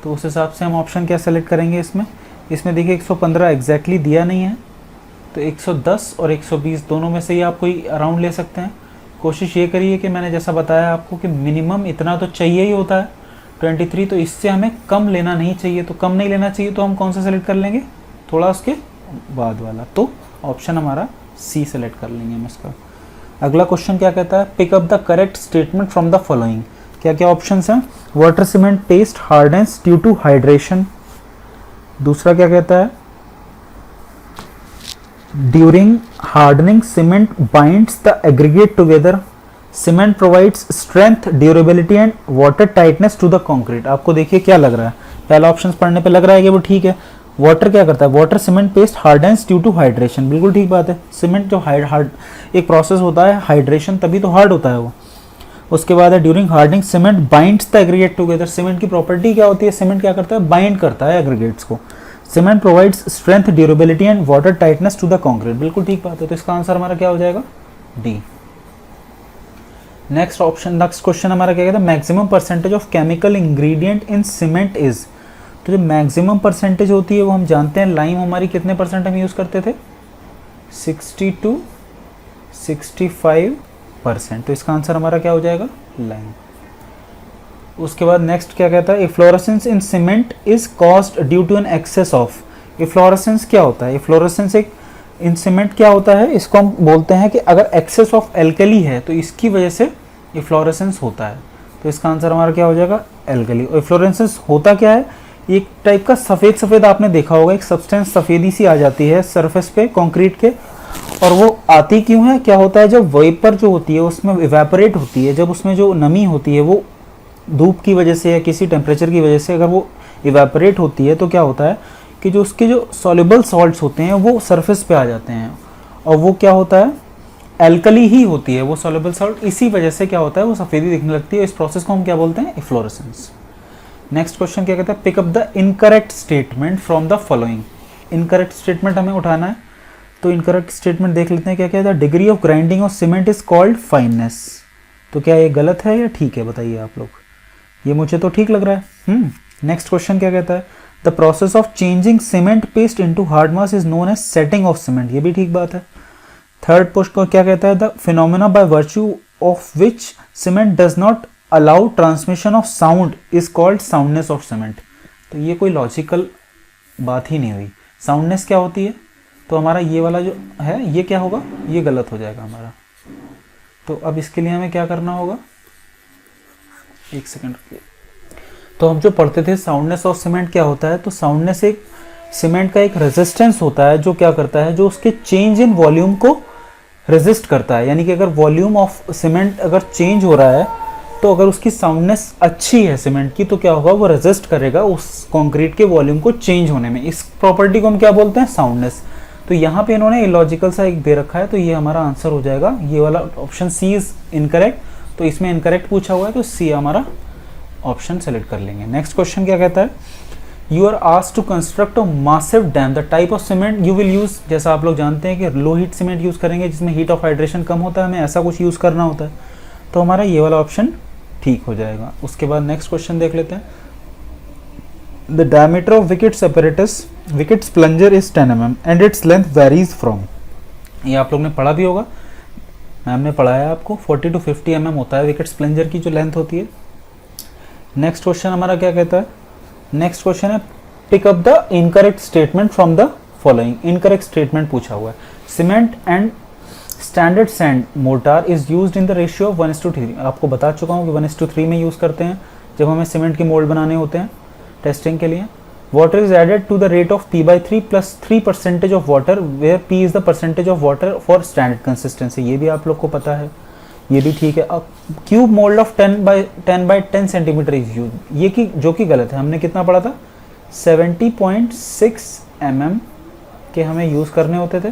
तो उस हिसाब से हम ऑप्शन क्या सेलेक्ट करेंगे इसमें देखिए 115 एग्जैक्टली दिया नहीं है, तो 110 और 120 दोनों में से ही आप कोई अराउंड ले सकते हैं। कोशिश ये करिए कि मैंने जैसा बताया आपको कि मिनिमम इतना तो चाहिए ही होता है 23, तो इससे हमें कम लेना नहीं चाहिए। तो कम नहीं लेना चाहिए तो हम कौन सा सेलेक्ट कर लेंगे, थोड़ा उसके बाद वाला, तो ऑप्शन हमारा सी सेलेक्ट कर लेंगे हम इसका। अगला क्वेश्चन क्या कहता है, pick up the correct statement from the following. क्या क्या ऑप्शंस हैं, water cement paste hardens due to hydration. दूसरा क्या कहता है, during hardening cement binds the aggregate together, cement provides strength durability and water tightness to the concrete. आपको देखिए क्या लग रहा है, पहला ऑप्शन पढ़ने पे लग रहा है कि वो ठीक है। वाटर क्या करता है, water cement paste hardens due to hydration, बिल्कुल ठीक बात है। सीमेंट जो हार्ड एक प्रोसेस होता है हाइड्रेशन, तभी तो हार्ड होता है वो। उसके बाद है during hardening cement binds the aggregate together, cement की प्रॉपर्टी क्या होती है, सीमेंट क्या करता है, बाइंड करता है एग्रीगेट्स को। Cement provides strength durability and water tightness to the concrete, बिल्कुल ठीक बात है। तो इसका आंसर हमारा क्या हो जाएगा, डी। नेक्स्ट क्वेश्चन हमारा क्या कहता है, maximum percentage of chemical ingredient in cement is. तो जो मैक्सिमम परसेंटेज होती है वो हम जानते हैं, लाइम हमारी कितने परसेंट हम यूज़ करते थे, 60 to 65%। तो इसका आंसर हमारा क्या हो जाएगा, लाइम। उसके बाद नेक्स्ट क्या कहता है, efflorescence in cement is caused due to an excess of. Efflorescence क्या होता है, इफ्लोरेसेंस एक इन सीमेंट क्या होता है, इसको हम बोलते हैं कि अगर एक्सेस ऑफ एल्कली है तो इसकी वजह से इफ्लोरेसेंस होता है। तो इसका आंसर हमारा क्या हो जाएगा, एल्कली। और इफ्लोरेसेंस होता क्या है, एक टाइप का सफ़ेद सफ़ेद आपने देखा होगा, एक सब्सटेंस सफ़ेदी सी आ जाती है सरफेस पे कंक्रीट के, और वो आती क्यों है, क्या होता है जब वेपर जो होती है उसमें इवेपोरेट होती है, जब उसमें जो नमी होती है वो धूप की वजह से या किसी टेम्परेचर की वजह से अगर वो इवेपोरेट होती है तो क्या होता है कि जो उसके जो सॉल्युबल सॉल्ट्स होते हैं वो सरफेस पे आ जाते हैं, और वो क्या होता है एल्कली ही होती है वो सॉल्युबल सॉल्ट, इसी वजह से क्या होता है वो सफ़ेदी दिखने लगती है। इस प्रोसेस को हम क्या बोलते हैं, इफ्लोरेसेंस। नेक्स्ट क्वेश्चन क्या कहता है, pick up the incorrect statement from the following. Incorrect statement हमें उठाना है, तो इनकरेक्ट स्टेटमेंट देख लेते हैं क्या कहता है, degree of grinding of cement is called fineness. तो क्या ये गलत है या ठीक है, बताइए आप लोग। ये मुझे तो ठीक लग रहा है। नेक्स्ट क्वेश्चन क्या कहता है, the process of changing cement paste into hard mass is known as setting of cement. ये भी ठीक बात है। थर्ड पोस्ट को क्या कहता है, the phenomena by virtue of which cement does not allow transmission of sound is called soundness of cement. तो ये कोई लॉजिकल बात ही नहीं हुई। साउंडनेस क्या होती है, तो हमारा ये वाला जो है ये क्या होगा, ये गलत हो जाएगा हमारा। तो अब इसके लिए हमें क्या करना होगा, एक सेकंड। तो हम जो पढ़ते थे साउंडनेस ऑफ सीमेंट क्या होता है, तो साउंडनेस एक सीमेंट का एक रेजिस्टेंस होता है जो क्या करता है, जो उसके चेंज इन वॉल्यूम को रेजिस्ट करता है। यानी कि अगर वॉल्यूम ऑफ सीमेंट अगर चेंज हो रहा है तो अगर उसकी साउंडनेस अच्छी है सीमेंट की तो क्या होगा, वो रेजिस्ट करेगा उस कंक्रीट के वॉल्यूम को चेंज होने में। इस प्रॉपर्टी को हम क्या बोलते हैं, साउंडनेस। तो यहाँ पे इन्होंने इलॉजिकल सा एक दे रखा है, तो ये हमारा आंसर हो जाएगा। ये वाला ऑप्शन सी इज इनकरेक्ट, तो इसमें इनकरेक्ट पूछा हुआ है तो सी हमारा ऑप्शन सेलेक्ट कर लेंगे। नेक्स्ट क्वेश्चन क्या कहता है, you are asked to construct a massive dam, the type of cement you will use. जैसा आप लोग जानते हैं कि लो हीट सीमेंट यूज करेंगे जिसमें हीट ऑफ हाइड्रेशन कम होता है, हमें ऐसा कुछ यूज करना होता है, तो हमारा ये वाला ऑप्शन ठीक हो जाएगा। उसके बाद नेक्स्ट क्वेश्चन देख लेते हैं, the diameter of wickets apparatus wickets plunger is 10 mm and its length varies from. ये आप लोग ने पढ़ा भी होगा, मैम ने पढ़ाया आपको, 40 to 50 mm होता है विकेट्स प्लंजर की जो लेंथ होती है। नेक्स्ट क्वेश्चन हमारा क्या कहता है, नेक्स्ट क्वेश्चन है pick up the incorrect statement from the following. Incorrect statement पूछा हुआ है, cement and standard sand mortar is used in the ratio of 1:3। आपको बता चुका हूँ कि 1:3 में यूज़ करते हैं जब हमें सीमेंट के मोल्ड बनाने होते हैं टेस्टिंग के लिए। Water is added to the rate of P/3 plus 3% of water where P is the percentage of water for standard consistency. ये भी आप लोग को पता है, ये भी ठीक है। अब cube mould of 10 centimetre is use, ये की जो कि गलत है। हमने कितना पढ़ा था, 70.6 mm के हमें यूज़ करने होते थे,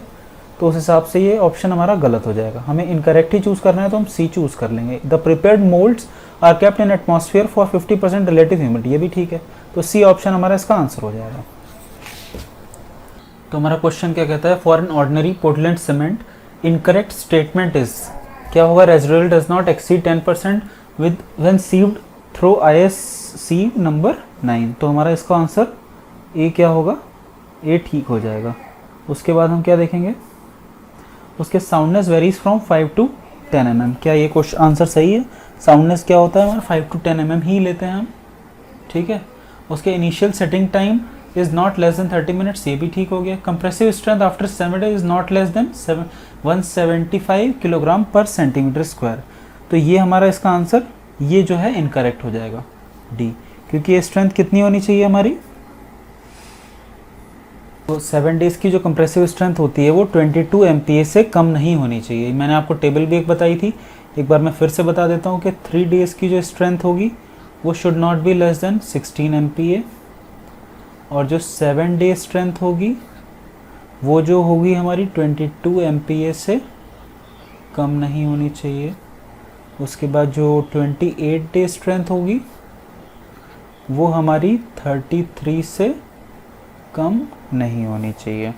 तो उस हिसाब से ये ऑप्शन हमारा गलत हो जाएगा। हमें इनकरेक्ट ही चूज़ करना है तो हम सी चूज़ कर लेंगे। The prepared moulds are kept in atmosphere for 50% relative humidity, ये भी ठीक है, तो सी ऑप्शन हमारा इसका आंसर हो जाएगा। तो हमारा क्वेश्चन क्या कहता है, for an ordinary Portland cement incorrect statement is, क्या होगा, residual does not exceed 10% with when sieved through ISC number 9। तो हमारा इसका आंसर ए क्या होगा, ए ठीक हो जाएगा। उसके बाद हम क्या देखेंगे, उसके soundness varies from 5 to 10 mm। क्या ये क्वेश्चन आंसर सही है, साउंडनेस क्या होता है हमारा 5 to 10 mm ही लेते हैं हम, ठीक है। उसके initial setting time is not less than 30 minutes, ये भी ठीक हो गया। Compressive strength after 7 days is not less than 175 kilogram पर सेंटीमीटर स्क्वायर। तो ये हमारा इसका आंसर ये जो है इनकरेक्ट हो जाएगा डी, क्योंकि ये स्ट्रेंथ कितनी होनी चाहिए हमारी, तो 7 days की जो कंप्रेसिव स्ट्रेंथ होती है वो 22 MPa से कम नहीं होनी चाहिए। मैंने आपको टेबल भी एक बताई थी, एक बार मैं फिर से बता देता हूँ कि 3 days की जो स्ट्रेंथ होगी वो should not be less then 16 MPa, और जो 7 day स्ट्रेंथ होगी वो जो होगी हमारी 22 MPa से कम नहीं होनी चाहिए। उसके बाद जो 28 day स्ट्रेंथ होगी वो हमारी 33 से कम नहीं होनी चाहिए।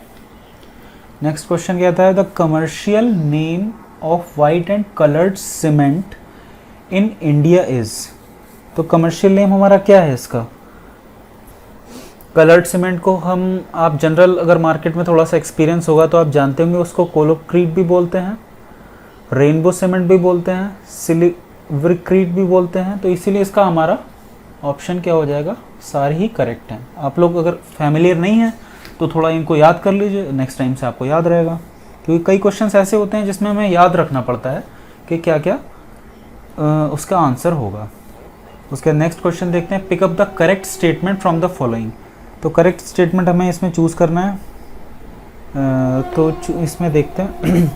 नेक्स्ट क्वेश्चन कहता है, the commercial name of white and coloured cement in India is. तो कमर्शियल नेम हमारा क्या है इसका, कलर्ड सीमेंट को हम, आप जनरल अगर मार्केट में थोड़ा सा एक्सपीरियंस होगा तो आप जानते होंगे उसको कोलोक्रीट भी बोलते हैं, रेनबो सीमेंट भी बोलते हैं, सिल्वरक्रीट भी बोलते हैं। तो इसीलिए इसका हमारा ऑप्शन क्या हो जाएगा, सारे ही करेक्ट हैं। आप लोग अगर फैमिलियर नहीं हैं तो थोड़ा इनको याद कर लीजिए, नेक्स्ट टाइम से आपको याद रहेगा, क्योंकि कई क्वेश्चंस ऐसे होते हैं जिसमें हमें याद रखना पड़ता है कि क्या क्या उसका आंसर होगा। उसके नेक्स्ट क्वेश्चन देखते हैं, pick up the correct statement from the following. तो करेक्ट स्टेटमेंट हमें इसमें चूज़ करना है, तो इसमें देखते हैं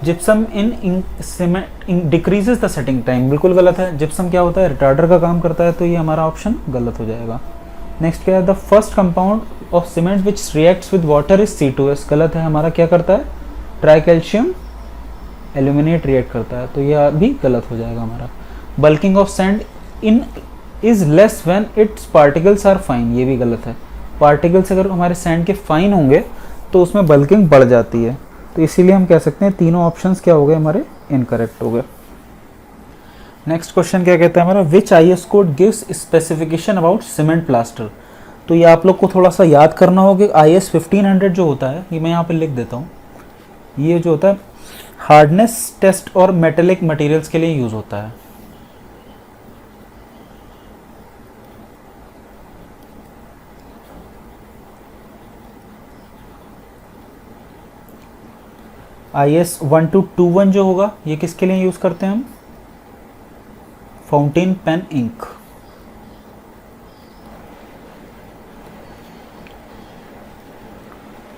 gypsum in cement decreases the setting time, बिल्कुल गलत है। जिप्सम क्या होता है, रिटार्डर का काम करता है, तो ये हमारा ऑप्शन गलत हो जाएगा। नेक्स्ट क्या है, the first compound of cement which reacts with water is C2S, गलत है। हमारा क्या करता है, ट्राई कैल्शियम एल्यूमिनेट रिएक्ट करता है, तो यह भी गलत हो जाएगा हमारा। Bulking of sand in is less when its particles are fine, ये भी गलत है। पार्टिकल्स अगर हमारे सैंड के फाइन होंगे तो उसमें बल्किंग बढ़ जाती है, तो इसीलिए हम कह सकते हैं तीनों ऑप्शंस क्या हो गए हमारे, इनकरेक्ट हो गए। नेक्स्ट क्वेश्चन क्या कहता है हमारा, विच IS code gives specification about cement plaster. तो ये आप लोग को थोड़ा सा याद करना होगा। IS 1500 जो होता है, ये मैं यहाँ पे लिख देता हूँ, ये जो होता है हार्डनेस टेस्ट और मेटेलिक मटेरियल्स के लिए यूज होता है। IS 1221 जो होगा, ये किसके लिए यूज करते हैं हम, फाउंटेन पेन इंक।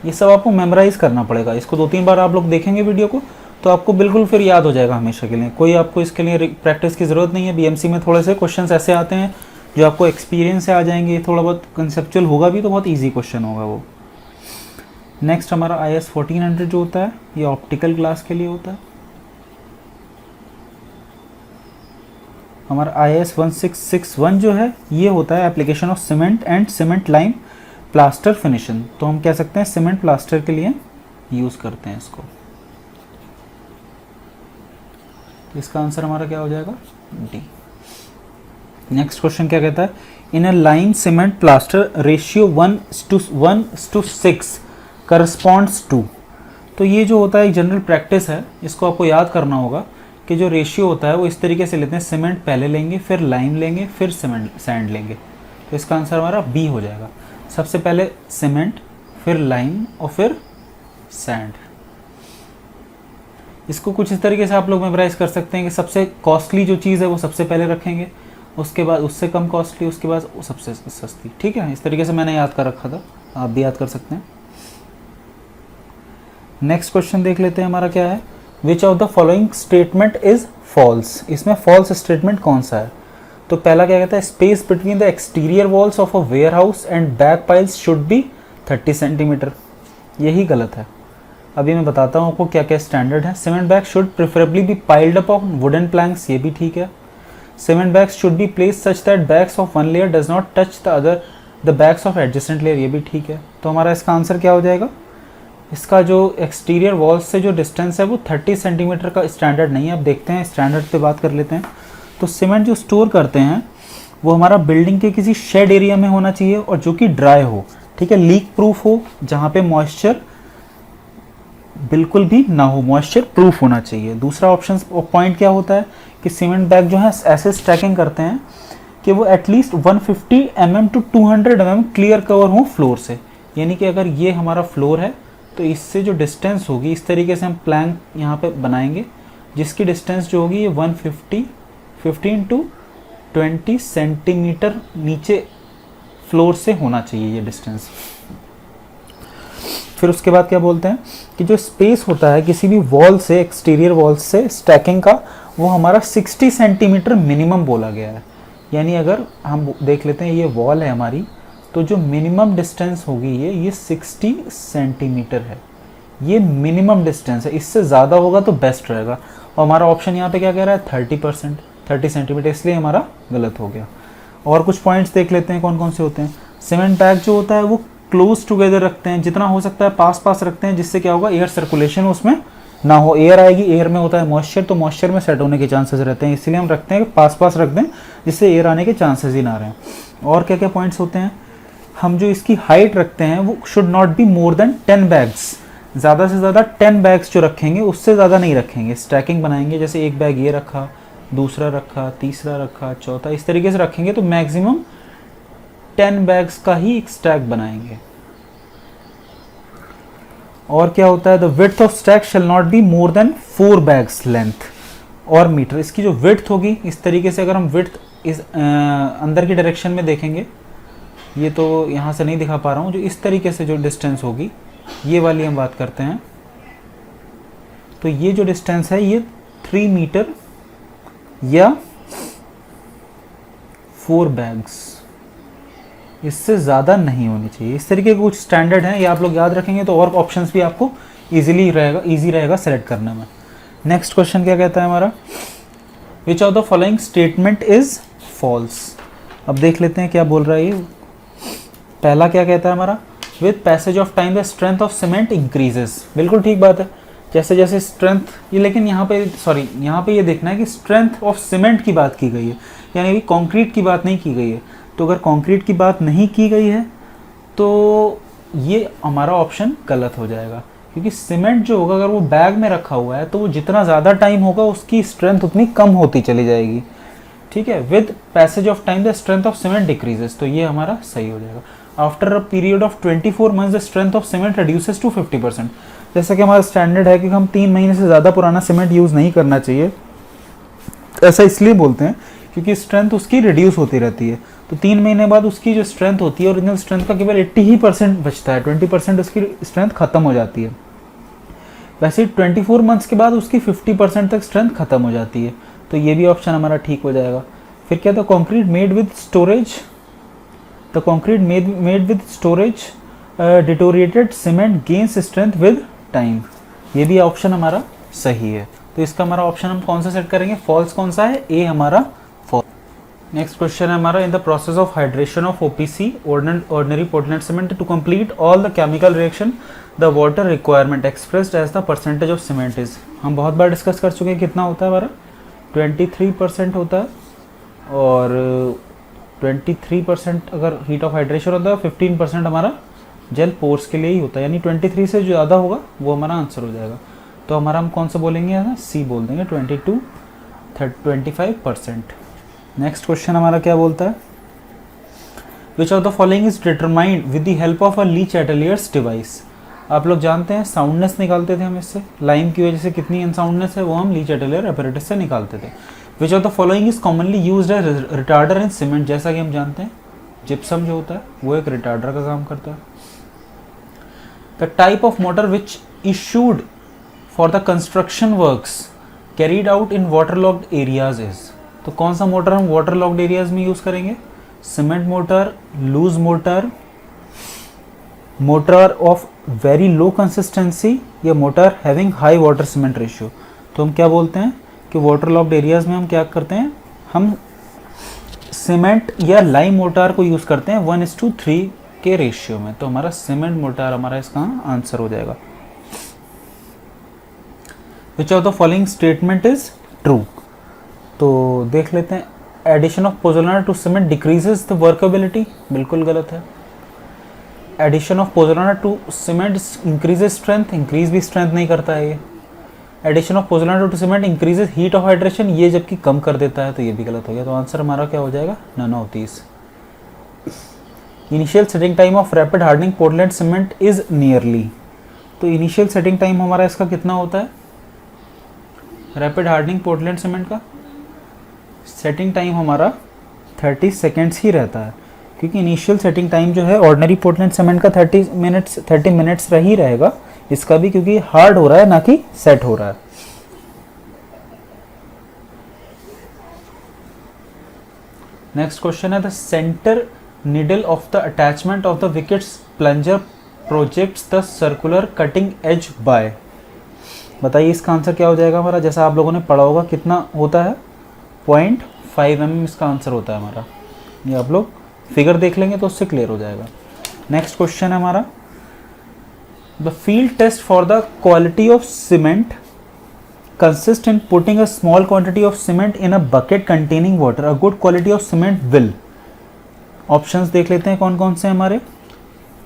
ये सब आपको मेमोराइज करना पड़ेगा, इसको 2-3 बार आप लोग देखेंगे वीडियो को तो आपको बिल्कुल फिर याद हो जाएगा हमेशा के लिए। कोई आपको इसके लिए प्रैक्टिस की ज़रूरत नहीं है। BMC में थोड़े से क्वेश्चंस ऐसे आते हैं जो आपको एक्सपीरियंस से आ जाएंगे, थोड़ा बहुत कंसेप्चुअल होगा भी तो बहुत ईजी क्वेश्चन होगा वो। नेक्स्ट हमारा IS 1400 जो होता है, ये ऑप्टिकल ग्लास के लिए होता है। हमारा IS 1661 जो है, ये होता है application of cement and cement lime plaster finishing, तो हम कह सकते हैं सीमेंट प्लास्टर के लिए यूज़ करते हैं इसको। इसका आंसर हमारा क्या हो जाएगा, D। नेक्स्ट क्वेश्चन क्या कहता है, in a lime cement plaster ratio 1:6 corresponds to. तो ये जो होता है एक जनरल प्रैक्टिस है, इसको आपको याद करना होगा कि जो रेशियो होता है वो इस तरीके से लेते हैं, सीमेंट पहले लेंगे, फिर लाइम लेंगे, फिर सैंड लेंगे, तो इसका आंसर हमारा B हो जाएगा। सबसे पहले सीमेंट, फिर लाइम और फिर सैंड। इसको कुछ इस तरीके से आप लोग मेमोराइज कर सकते हैं कि सबसे कॉस्टली जो चीज़ है वो सबसे पहले रखेंगे, उसके बाद उससे कम कॉस्टली, उसके बाद सबसे सस्ती। ठीक है, इस तरीके से मैंने याद कर रखा था, आप भी याद कर सकते हैं। नेक्स्ट क्वेश्चन देख लेते हैं हमारा क्या है, which of the following statement is false. इसमें फॉल्स स्टेटमेंट कौन सा है, तो पहला क्या कहता है, space between the exterior walls of a warehouse and bag piles should be 30 centimetre, यही गलत है। अभी मैं बताता हूँ आपको क्या क्या स्टैंडर्ड है। Cement bag should preferably be piled up on wooden planks, ये भी ठीक है। Cement bags should be place such that bags of one layer does not touch the bags of adjacent layer, ये भी ठीक है। तो हमारा इसका आंसर क्या हो जाएगा, इसका जो एक्सटीरियर वॉल से जो डिस्टेंस है वो 30 सेंटीमीटर का स्टैंडर्ड नहीं है। अब देखते हैं स्टैंडर्ड पे बात कर लेते हैं। तो सीमेंट जो स्टोर करते हैं वो हमारा बिल्डिंग के किसी शेड एरिया में होना चाहिए और जो कि ड्राई हो, ठीक है, लीक प्रूफ हो, जहाँ पे मॉइस्चर बिल्कुल भी ना हो, मॉइस्चर प्रूफ होना चाहिए। दूसरा ऑप्शन पॉइंट क्या होता है कि सीमेंट बैग जो है ऐसे स्टैकिंग करते हैं कि वो at least 150 mm to 200 mm clear cover हो फ्लोर से, यानी कि अगर ये हमारा फ्लोर है तो इससे जो डिस्टेंस होगी, इस तरीके से हम प्लैंक यहाँ पे बनाएंगे जिसकी डिस्टेंस जो होगी ये 15 to 20 सेंटीमीटर नीचे फ्लोर से होना चाहिए ये डिस्टेंस। फिर उसके बाद क्या बोलते हैं कि जो स्पेस होता है किसी भी वॉल से, एक्सटीरियर वॉल से स्टैकिंग का, वो हमारा 60 सेंटीमीटर मिनिमम बोला गया है। यानी अगर हम देख लेते हैं ये वॉल है हमारी, तो जो मिनिमम डिस्टेंस होगी ये 60 सेंटीमीटर है, ये मिनिमम डिस्टेंस है। इससे ज़्यादा होगा तो बेस्ट रहेगा। और हमारा ऑप्शन यहाँ पे क्या कह रहा है, 30 सेंटीमीटर, इसलिए हमारा गलत हो गया। और कुछ पॉइंट्स देख लेते हैं कौन कौन से होते हैं। सीमेंट बैग जो होता है वो क्लोज टुगेदर रखते हैं, जितना हो सकता है पास पास रखते हैं, जिससे क्या होगा, एयर सर्कुलेशन उसमें ना हो। एयर आएगी, एयर में होता है मॉइस्चर, तो मॉइस्चर में सेट होने के चांसेस रहते हैं, इसलिए हम रखते हैं कि पास पास रख दें जिससे एयर आने के चांसेस ही ना रहें। और क्या क्या पॉइंट्स होते हैं, हम जो इसकी हाइट रखते हैं वो should not be more than 10 bags, ज़्यादा से ज़्यादा 10 बैग्स जो रखेंगे उससे ज़्यादा नहीं रखेंगे। स्टैकिंग बनाएंगे, जैसे एक बैग ये रखा, दूसरा रखा, तीसरा रखा, चौथा, इस तरीके से रखेंगे तो मैक्सिमम 10 बैग्स का ही एक स्टैक बनाएंगे। और क्या होता है, the width of stack shall not be more than 4 bags length और मीटर। इसकी जो विड्थ होगी, इस तरीके से अगर हम विड्थ इस अंदर की डायरेक्शन में देखेंगे, ये तो यहाँ से नहीं दिखा पा रहा हूँ, जो इस तरीके से जो डिस्टेंस होगी ये वाली हम बात करते हैं, तो ये जो डिस्टेंस है ये 3 मीटर या 4 बैग्स, इससे ज़्यादा नहीं होनी चाहिए। इस तरीके के कुछ स्टैंडर्ड हैं, ये आप लोग याद रखेंगे तो और ऑप्शंस भी आपको इजी रहेगा सेलेक्ट करने में। नेक्स्ट क्वेश्चन क्या कहता है हमारा, which of the following statement is false. अब देख लेते हैं क्या बोल रहा है ये। पहला क्या कहता है हमारा, with passage of time the strength of cement increases. बिल्कुल ठीक बात है, जैसे जैसे स्ट्रेंथ ये, लेकिन यहाँ पे ये देखना है कि स्ट्रेंथ ऑफ सीमेंट की बात की गई है, यानी कि कंक्रीट की बात नहीं की गई है। तो अगर कंक्रीट की बात नहीं की गई है तो ये हमारा ऑप्शन गलत हो जाएगा, क्योंकि सीमेंट जो होगा अगर वो बैग में रखा हुआ है तो वो जितना ज़्यादा टाइम होगा उसकी स्ट्रेंथ उतनी कम होती चली जाएगी। ठीक है, with passage of time the strength of cement decreases, तो ये हमारा सही हो जाएगा। After a period of 24 months the strength of cement reduces to 50%। जैसा कि हमारा स्टैंडर्ड है कि हम 3 महीने से ज़्यादा पुराना सीमेंट यूज़ नहीं करना चाहिए, ऐसा इसलिए बोलते हैं क्योंकि स्ट्रेंथ उसकी रिड्यूस होती रहती है। तो 3 महीने बाद उसकी जो स्ट्रेंथ होती है ओरिजिनल स्ट्रेंथ का केवल 80% बचता है, 20% उसकी स्ट्रेंथ खत्म हो जाती है। वैसे 24 मंथ्स के बाद उसकी 50% तक स्ट्रेंथ खत्म हो जाती है, तो ये भी ऑप्शन हमारा ठीक हो जाएगा। फिर क्या था, concrete made with storage, the concrete made with storage deteriorated cement gains strength with time, ये भी ऑप्शन हमारा सही है। तो इसका हमारा ऑप्शन हम कौन सा सेट करेंगे, फॉल्स कौन सा है, ए हमारा फॉल्स। नेक्स्ट क्वेश्चन है हमारा, in the process of hydration of OPC ordinary Portland cement to complete all the chemical reaction the water requirement expressed as the percentage of cement is. हम बहुत बार discuss कर चुके हैं कितना होता है हमारा, 23% होता है, और 23% अगर हीट ऑफ हाइड्रेशन होता है, 15% हमारा जेल पोर्स के लिए ही होता है, यानी 23 से जो ज़्यादा होगा वो हमारा आंसर हो जाएगा। तो हमारा हम कौन सा बोलेंगे, सी बोल देंगे, 25%। नेक्स्ट क्वेश्चन हमारा क्या बोलता है, which of the following is determined with the help of a Le Chatelier's device. आप लोग जानते हैं साउंडनेस निकालते थे हम इससे, लाइम की वजह से कितनी अनसाउंडनेस है वो हम ली चैटलियर apparatus से निकालते थे। Which of the following is commonly used as retarder in cement, जैसा कि हम जानते हैं जिप्सम जो होता है वो एक रिटार्डर का काम करता है। The type of mortar which is used for the construction works carried out in waterlogged areas is. तो कौन सा मोटर हम वाटरलॉक्ड एरियाज में यूज करेंगे, cement mortar, loose mortar, mortar of very low consistency, या mortar having high water cement ratio. तो हम क्या बोलते हैं कि वाटरलॉक्ड एरियाज में हम क्या करते हैं, हम सीमेंट या लाइम मोटर को यूज करते हैं 1:3 के रेशियो में। तो हमारा सीमेंट मोटर हमारा इसका आंसर हो जाएगा। Which of the following statement is true. तो देख लेते हैं, addition of pozzolana to cement decreases the workability, बिल्कुल गलत है। Addition of pozzolana to cement increases strength, increase भी स्ट्रेंथ नहीं करता है ये। Addition of pozzolana to cement increases heat of hydration, ये जबकि कम कर देता है, तो ये भी गलत हो गया। तो आंसर हमारा क्या हो जाएगा, none of these. Initial setting time of rapid hardening Portland cement is nearly. तो इनिशियल सेटिंग टाइम हमारा इसका कितना होता है, रैपिड हार्डनिंग पोर्टलैंड सीमेंट का सेटिंग टाइम हमारा 30 सेकेंड्स ही रहता है, क्योंकि इनिशियल सेटिंग टाइम जो है ऑर्डिनरी पोर्टलैंड सीमेंट का 30 मिनट्स रह ही रहेगा, इसका भी, क्योंकि हार्ड हो रहा है ना कि सेट हो रहा है। नेक्स्ट क्वेश्चन है, the centre needle of the attachment of the Vicat's plunger projects the circular cutting edge by. बताइए इसका आंसर क्या हो जाएगा हमारा, जैसा आप लोगों ने पढ़ा होगा कितना होता है, 0.5 mm इसका आंसर होता है हमारा। ये आप लोग फिगर देख लेंगे तो उससे क्लियर हो जाएगा। नेक्स्ट क्वेश्चन है हमारा, the field test for the quality of cement consist in putting a small quantity of cement in a bucket containing water, a good quality of cement will. Options देख लेते हैं कौन कौन से हमारे,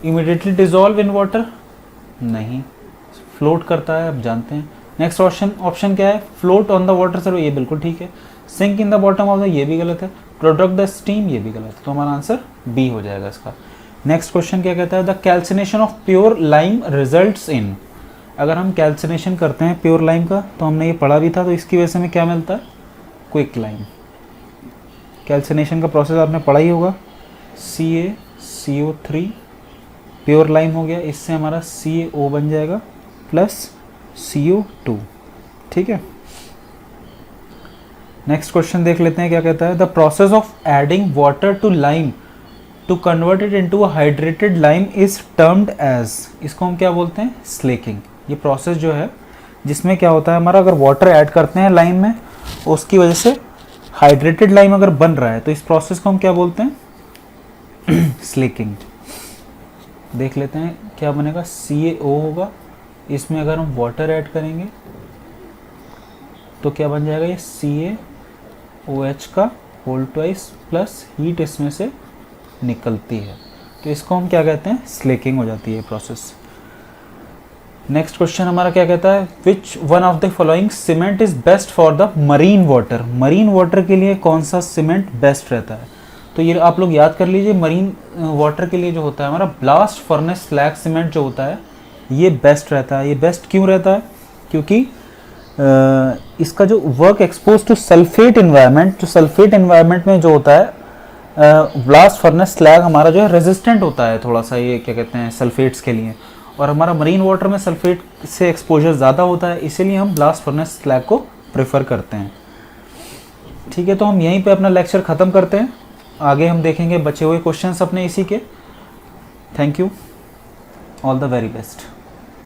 इमीडिएटली डिजॉल्व इन वाटर, नहीं, float करता है, अब जानते हैं। नेक्स्ट ऑप्शन क्या है, float on the water sir, ये बिल्कुल ठीक है। Sink in the bottom of the, ये भी गलत है। प्रोडक्ट द स्टीम, ये भी गलत है। तो हमारा आंसर बी हो जाएगा इसका। नेक्स्ट क्वेश्चन क्या कहता है, the calcination of pure lime results in. अगर हम कैल्सिनेशन करते हैं प्योर लाइम का, तो हमने ये पढ़ा भी था, तो इसकी वजह से हमें क्या मिलता है, क्विक लाइम। कैल्सिनेशन का प्रोसेस आपने पढ़ा ही होगा, CaCO3 प्योर लाइम हो गया, इससे हमारा CaO बन जाएगा प्लस CO2। ठीक है, नेक्स्ट क्वेश्चन देख लेते हैं क्या कहता है। The process of adding water to lime to convert it into a hydrated lime is termed as, इसको हम क्या बोलते हैं, स्लेकिंग। ये प्रोसेस जो है जिसमें क्या होता है हमारा, अगर वाटर ऐड करते हैं लाइम में, उसकी वजह से हाइड्रेटेड लाइम अगर बन रहा है तो इस प्रोसेस को हम क्या बोलते हैं, स्लेकिंग। देख लेते हैं क्या बनेगा, CaO होगा, इसमें अगर हम वाटर ऐड करेंगे तो क्या बन जाएगा, ये CaOH का होल ट्वाइस प्लस हीट इसमें से निकलती है, तो इसको हम क्या कहते हैं, स्लेकिंग हो जाती है प्रोसेस। नेक्स्ट क्वेश्चन हमारा क्या कहता है, which one of the following cement is best for the marine water. Marine water के लिए कौन सा सीमेंट बेस्ट रहता है, तो ये आप लोग याद कर लीजिए, मरीन वाटर के लिए जो होता है हमारा ब्लास्ट फर्नेस स्लैग सीमेंट जो होता है ये बेस्ट रहता है। ये बेस्ट क्यों रहता है, क्योंकि इसका जो work expose to sulphate environment, जो सल्फेट इन्वायरमेंट में जो होता है ब्लास्ट फर्नेस स्लैग हमारा जो है रेजिस्टेंट होता है थोड़ा सा, ये क्या कहते हैं, सल्फेट्स के लिए, और हमारा मरीन वाटर में सल्फेट से एक्सपोजर ज़्यादा होता है, इसीलिए हम ब्लास्ट फर्नेस स्लैग को प्रेफर करते हैं। ठीक है, तो हम यहीं पे अपना लेक्चर ख़त्म करते हैं, आगे हम देखेंगे बचे हुए क्वेश्चंस अपने इसी के। Thank you, all the very best.